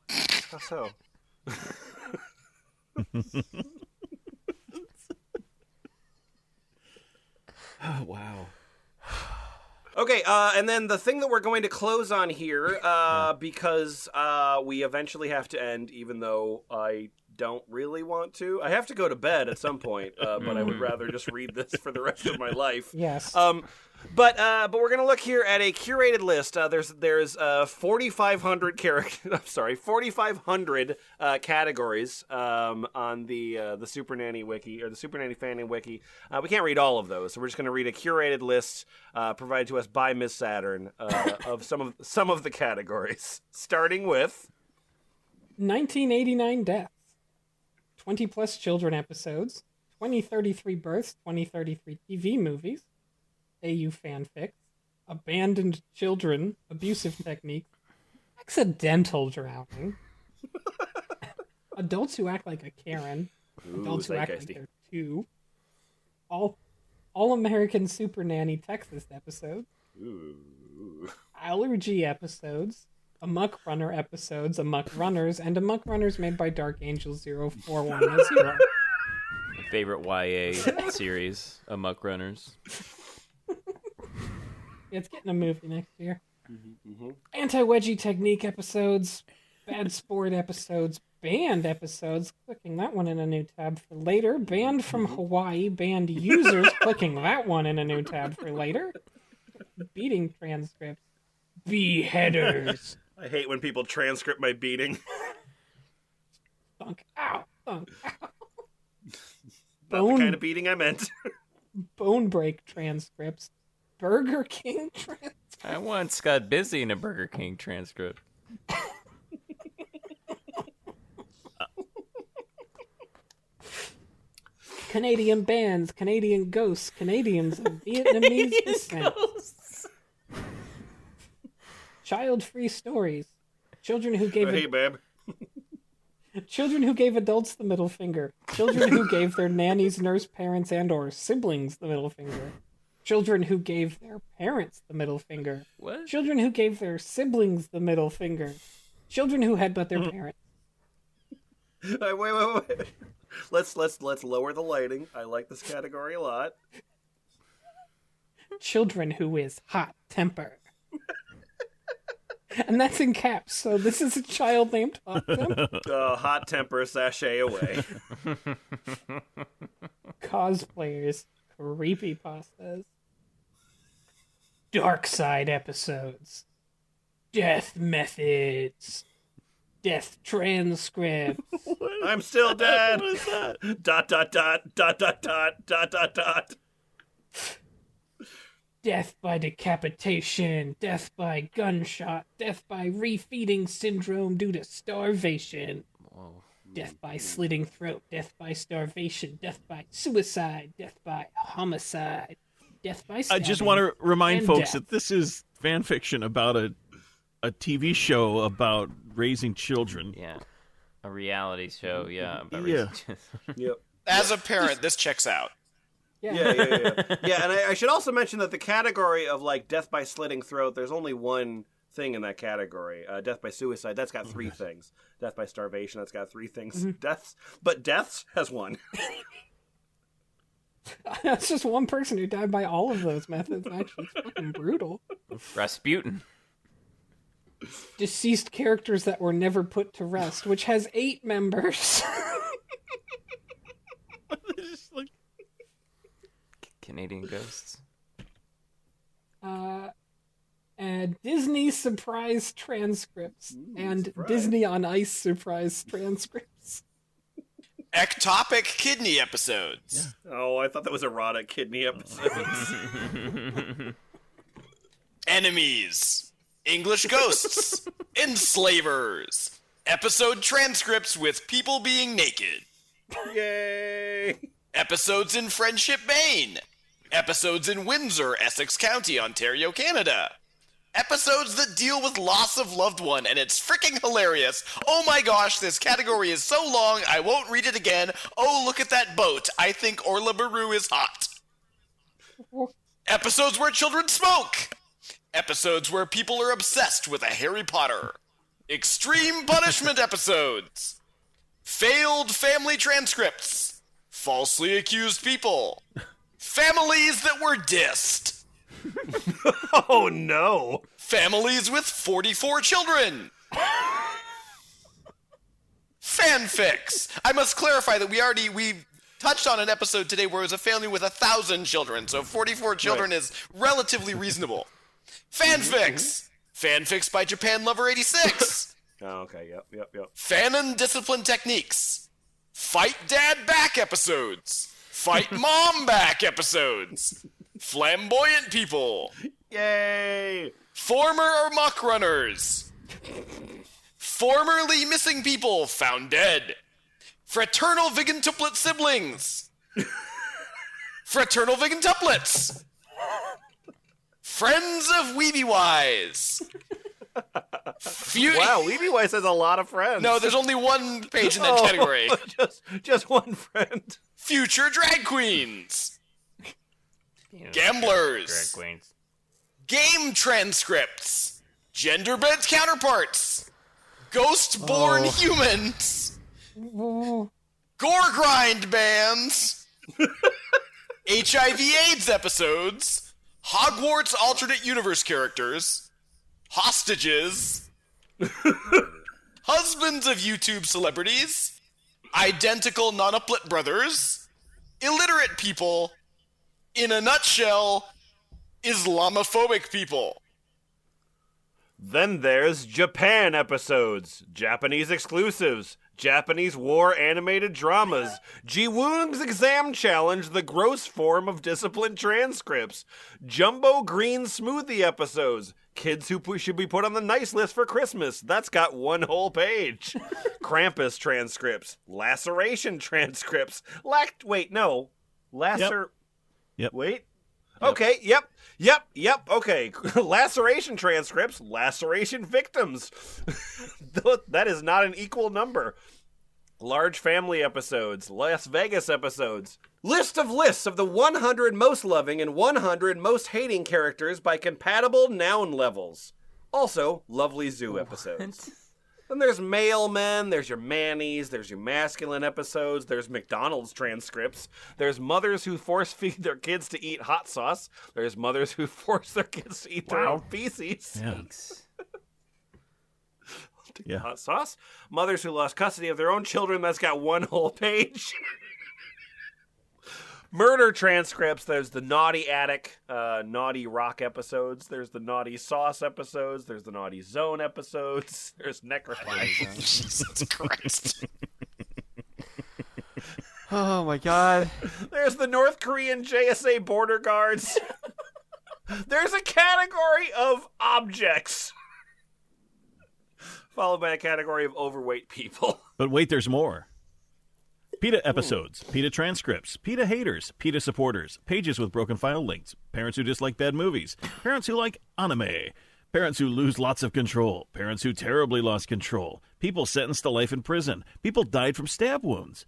How so? Oh, wow. Okay, and then the thing that we're going to close on here, because we eventually have to end, even though I don't really want to. I have to go to bed at some point, but I would rather just read this for the rest of my life. Yes. But we're gonna look here at a curated list. There's 4,500 categories on the Super Nanny wiki or the Super Nanny Fandom wiki. We can't read all of those, so we're just gonna read a curated list provided to us by Ms. Saturn of some of the categories, starting with 1989 deaths, 20 plus children episodes, 2033 births, 2033 TV movies, AU fanfics, abandoned children, abusive techniques, accidental drowning, adults who act like a Karen, adults who act like they're two, all American Super Nanny Texas episodes, allergy episodes, Amok Runner episodes, Amok Runners, and Amok Runners made by Dark Angel 0410. My favorite YA series, Amok Runners. It's getting a movie next year. Anti-wedgie technique episodes, bad sport episodes, banned episodes, clicking that one in a new tab for later. Banned from Hawaii, banned users, clicking that one in a new tab for later. Beating transcripts, beheaders. I hate when people transcript my beating. Thunk, ow, thunk, ow. Not the kind of beating I meant. Bone break transcripts, Burger King transcripts. I once got busy in a Burger King transcript. Canadian bands, Canadian ghosts, Canadians of Vietnamese descent. Child-free stories. Children who gave Hey, babe. Children who gave adults the middle finger. Children who gave their nannies, nurse parents, and or siblings the middle finger. Children who gave their parents the middle finger. What? Children who gave their siblings the middle finger. Children who headbutt their parents. Wait. Let's lower the lighting. I like this category a lot. Children who is hot temper. And that's in caps, so this is a child named Hot Temper. Hot temper, sashay away. Cosplayers, creepypastas. Dark side episodes. Death methods. Death transcripts. I'm still dead. What is that? ... Death by decapitation. Death by gunshot. Death by refeeding syndrome due to starvation. Whoa. Death by slitting throat. Death by starvation. Death by suicide. Death by homicide. Death by I stabbing. just want to remind and folks death. that this is fan fiction about a TV show about raising children. Yeah. A reality show, yeah. About Yeah. raising- Yep. As a parent, this checks out. Yeah. Yeah, and I should also mention that the category of, like, death by slitting throat, there's only one thing in that category. Death by suicide, that's got three things. Death by starvation, that's got three things. Deaths has one. That's just one person who died by all of those methods. Actually, it's fucking brutal. Rasputin. Deceased characters that were never put to rest, which has 8 members. Just like, Canadian ghosts. And Disney surprise transcripts and surprise. Disney on Ice surprise transcripts. Ectopic kidney episodes. Oh, I thought that was erotic kidney episodes. Enemies. English ghosts. Enslavers. Episode transcripts with people being naked. Yay! Episodes in Friendship, Maine. Episodes in Windsor, Essex County, Ontario, Canada. Episodes that deal with loss of loved one, and it's freaking hilarious. Oh my gosh, this category is so long, I won't read it again. Oh, look at that boat. I think Orla Baru is hot. Episodes where children smoke. Episodes where people are obsessed with a Harry Potter. Extreme punishment episodes. Failed family transcripts. Falsely accused people. Families that were dissed. Oh, no. Families with 44 children. Fanfics. I must clarify that we touched on an episode today where it was a family with 1,000 children, so 44 children is relatively reasonable. Fanfics. Fanfics by Japan Lover 86. Oh, okay, yep. Fanon discipline techniques. Fight Dad back episodes. Fight Mom back episodes. Flamboyant people. Yay! Former or muck runners. Formerly missing people found dead. Fraternal vigantuplet siblings. Fraternal vigantuplets. Friends of Weeby Wise. Wow, Weeby Wise has a lot of friends. No, there's only one page in that category. Just one friend. Future drag queens. Gamblers. Drag queens. Game transcripts. Gender-bent counterparts. Ghost-born humans. Gore grind bands. HIV/AIDS episodes. Hogwarts alternate universe characters. Hostages. Husbands of YouTube celebrities. Identical non-uplit brothers. Illiterate people. In a nutshell, Islamophobic people. Then there's Japan episodes, Japanese exclusives, Japanese war animated dramas, Ji-Woong's exam challenge, the gross form of disciplined transcripts, Jumbo Green smoothie episodes, kids who should be put on the nice list for Christmas, that's got one whole page, Krampus transcripts, laceration transcripts, Yep. Wait. Okay, yep, okay. Laceration transcripts, laceration victims. That is not an equal number. Large family episodes, Las Vegas episodes. List of lists of the 100 most loving and 100 most hating characters by compatible noun levels. Also, lovely zoo episodes. Then there's male men, there's your mannies, there's your masculine episodes, there's McDonald's transcripts, there's mothers who force feed their kids to eat hot sauce, there's mothers who force their kids to eat their own feces. Yeah. Hot sauce. Mothers who lost custody of their own children, that's got one whole page. Murder transcripts, there's the Naughty Attic, Naughty Rock episodes, there's the Naughty Sauce episodes, there's the Naughty Zone episodes, there's Necrophiles. Jesus Christ. Oh my god. There's the North Korean JSA border guards. There's a category of objects. Followed by a category of overweight people. But wait, there's more. PETA episodes, PETA transcripts, PETA haters, PETA supporters, pages with broken file links, parents who dislike bad movies, parents who like anime, parents who lose lots of control, parents who terribly lost control, people sentenced to life in prison, people died from stab wounds.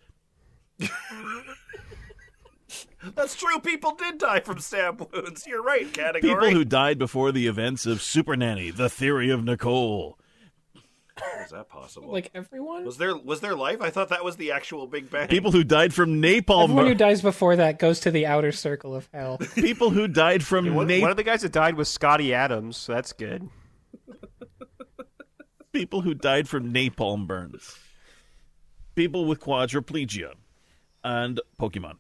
That's true. People did die from stab wounds. You're right, category. People who died before the events of Super Nanny, The Theory of Nicole. How is that possible? Like everyone? Was there life? I thought that was the actual Big Bang. People who died from napalm. Everyone who dies before that goes to the outer circle of hell. People who died from One of the guys that died was Scotty Adams, so that's good. People who died from napalm burns. People with quadriplegia. And Pokemon.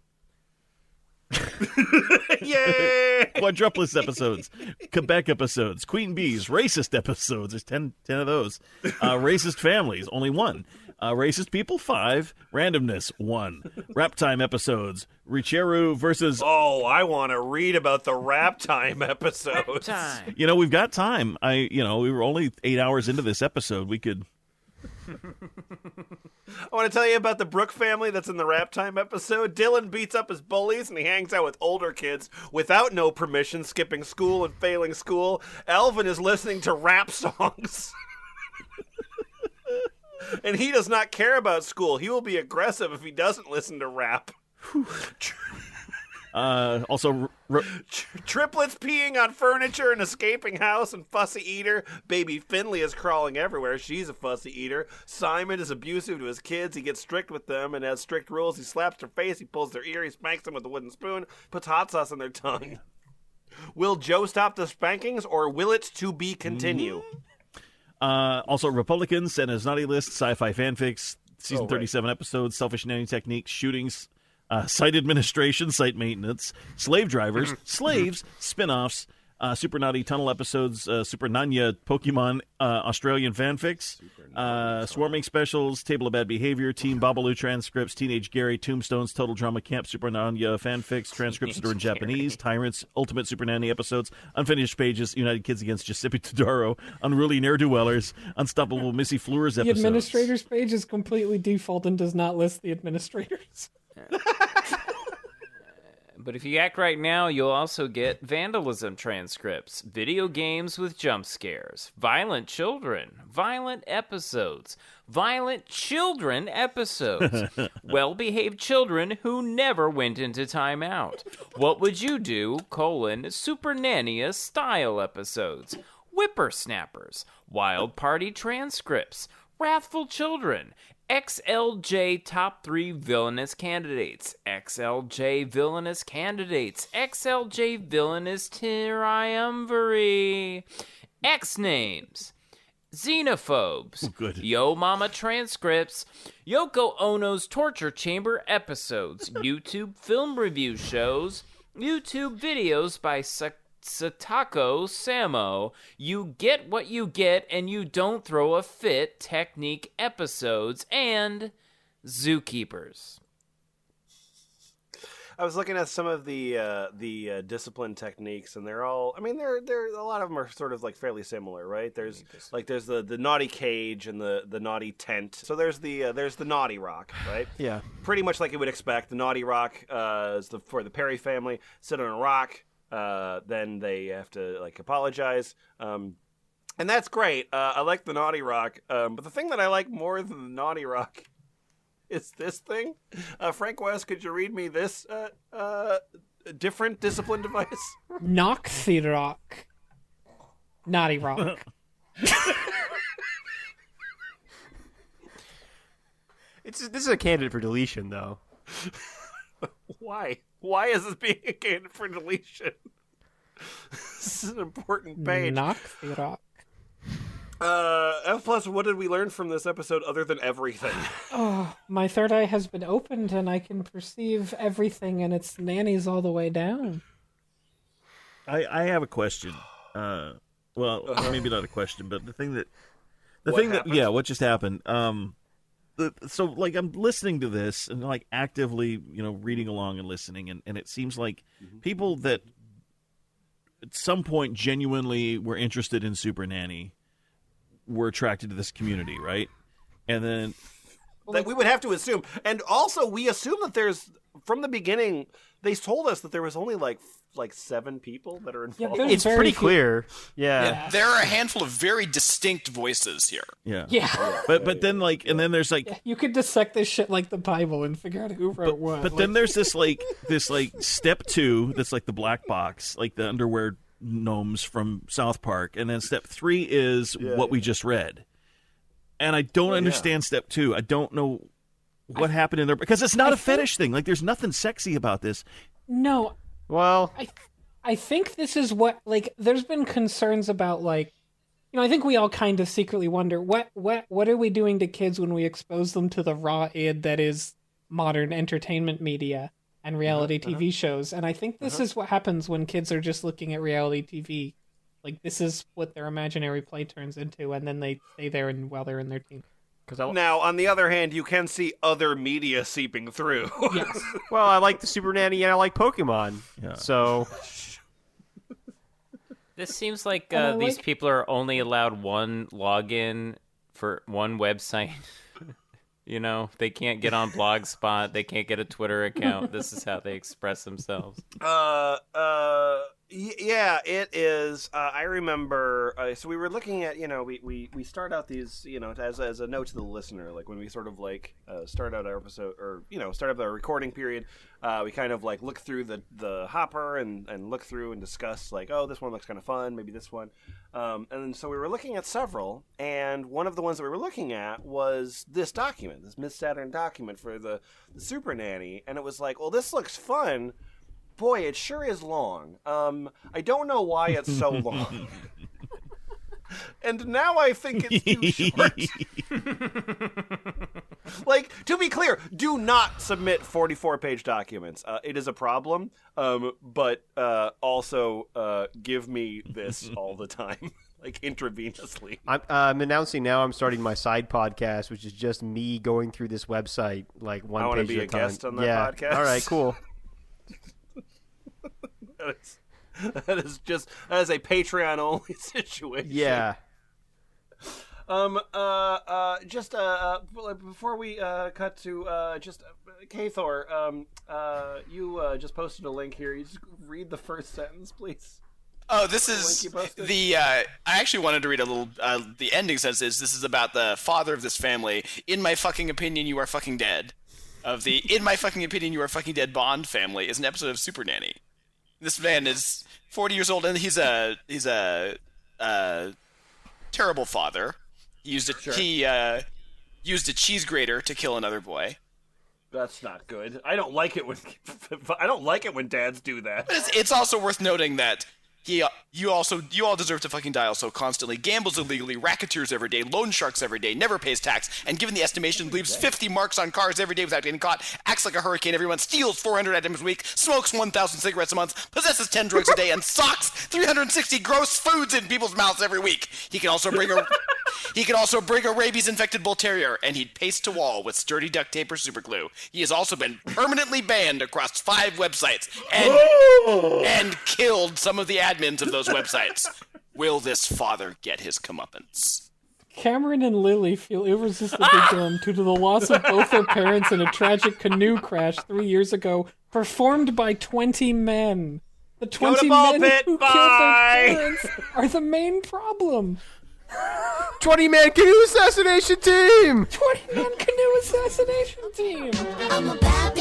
Yay! Quadruplets episodes, Quebec episodes, Queen Bees, racist episodes. There's 10 of those. Racist families, only 1. Racist people, 5. Randomness, 1. Rap time episodes, Richeru versus. Oh, I want to read about the rap time episodes. Time. You know, we've got time. We were only 8 hours into this episode. We could. I want to tell you about the Brooke family that's in the Rap Time episode. Dylan beats up his bullies and he hangs out with older kids without no permission, skipping school and failing school. Alvin is listening to rap songs. And he does not care about school. He will be aggressive if he doesn't listen to rap. Also, Triplets peeing on furniture and escaping house and fussy eater. Baby Finley is crawling everywhere. She's a fussy eater. Simon is abusive to his kids. He gets strict with them and has strict rules. He slaps their face. He pulls their ear. He spanks them with a wooden spoon. Puts hot sauce on their tongue. Will Joe stop the spankings or will it to be continue? Also, Republicans and his naughty list, sci-fi fanfics, season 37 episodes, selfish nanny techniques, shootings, site administration, site maintenance, slave drivers, slaves, spin-offs, super naughty tunnel episodes, super Nanya Pokemon Australian fanfics, swarming specials, table of bad behavior, Team Babalu transcripts, Teenage Gary, Tombstones, Total Drama Camp, Super Nanya fanfics, transcripts that are in Japanese, Tyrants, Ultimate Super Nanny episodes, Unfinished Pages, United Kids Against Giuseppe Todaro, Unruly Ne'er-Do-Wellers, Unstoppable Missy Fleurs episodes. The administrators page is completely default and does not list the administrators. But if you act right now, you'll also get vandalism transcripts, video games with jump scares, violent children, violent episodes, violent children episodes, well-behaved children who never went into timeout. What would you do, Super Nanny style episodes, whippersnappers, wild party transcripts, wrathful children, XLJ top 3 villainous candidates, XLJ villainous candidates, XLJ villainous triumvirate, X names, xenophobes, Yo Mama transcripts, Yoko Ono's torture chamber episodes, YouTube film review shows, YouTube videos by Satako Samo, You Get What You Get and You Don't Throw a Fit technique episodes, and Zookeepers. I was looking at some of the discipline techniques, and they're all. I mean, they're a lot of them are sort of like fairly similar, right? There's the naughty cage and the naughty tent. So there's the naughty rock, right? Yeah. Pretty much like you would expect. The naughty rock is for the Perry family. Sit on a rock. Then they have to like apologize, and that's great. I like the naughty rock, but the thing that I like more than the naughty rock is this thing. Frank West, could you read me this different discipline device? Noxy rock, naughty rock. This is a candidate for deletion, though. Why? Why is this being a candidate for deletion? This is an important page. Noxy rock. F+, what did we learn from this episode other than everything? Oh, my third eye has been opened and I can perceive everything, and it's nannies all the way down. I have a question. Well, maybe not a question, but what just happened. So like I'm listening to this and like actively, reading along and listening, and it seems like people that at some point genuinely were interested in Super Nanny were attracted to this community, right? And then that we would have to assume, and also we assume that there's from the beginning they told us that there was only like 7 people that are involved. Yeah, it's pretty clear. Yeah. There are a handful of very distinct voices here. Yeah. But then and then there's like you could dissect this shit like the Bible and figure out who wrote what. But then there's this step 2 that's like the black box, like the underwear gnomes from South Park, and then step 3 is what we just read. And I don't understand step 2. I don't know what happened in there because it's not a fetish thing. Like there's nothing sexy about this. No. Well, I think this is what, there's been concerns about, I think we all kind of secretly wonder, what are we doing to kids when we expose them to the raw id that is modern entertainment media and reality TV shows? And I think this is what happens when kids are just looking at reality TV. Like, this is what their imaginary play turns into, and then they stay there while they're in their teens. Now, on the other hand, you can see other media seeping through. Yes. Well, I like the Super Nanny and I like Pokemon. Yeah. So this seems like these people are only allowed one login for one website. They can't get on Blogspot. They can't get a Twitter account. This is how they express themselves. Yeah, it is. I remember. So we were looking at, we start out these, as a note to the listener, like when we sort of like start out our episode, or start up our recording period, we kind of like look through the hopper and look through and discuss like, oh, this one looks kind of fun, maybe this one, and so we were looking at several, and one of the ones that we were looking at was this document, this Miss Saturn document for the Super Nanny, and it was like, well, this looks fun. Boy, it sure is long. I don't know why it's so long. And now I think it's too short. Like, to be clear, do not submit 44-page documents. It is a problem, but also give me this all the time, like intravenously. I'm announcing now I'm starting my side podcast, which is just me going through this website, like one page at a time. I want to be a guest on that podcast. All right, cool. That is a Patreon only situation. Yeah. Before we cut to Kathor, you just posted a link here. You just read the first sentence, please. Oh, this is the. I actually wanted to read a little. The ending sentence is, "This is about the father of this family. In my fucking opinion, you are fucking dead." Of the "In my fucking opinion, you are fucking dead" Bond family is an episode of Super Nanny. This man is 40 years old and he's a terrible father. He used a cheese grater to kill another boy. That's not good. I don't like it when dads do that. It's also worth noting that you all deserve to fucking die also constantly, gambles illegally, racketeers every day, loan sharks every day, never pays tax, and given the estimation, leaves 50 marks on cars every day without getting caught, acts like a hurricane every month, steals 400 items a week, smokes 1,000 cigarettes a month, possesses 10 drugs a day, and socks 360 gross foods in people's mouths every week. He can also bring a rabies-infected bull terrier, and he'd paste to wall with sturdy duct tape or super glue. He has also been permanently banned across 5 websites and killed some of the admins of those websites. Will this father get his comeuppance? Cameron and Lily feel irresistibly drawn due to the loss of both their parents in a tragic canoe crash 3 years ago, performed by 20 men. The 20 men who killed their parents are the main problem. 20-man canoe assassination team! 20-man canoe assassination team! I'm a bad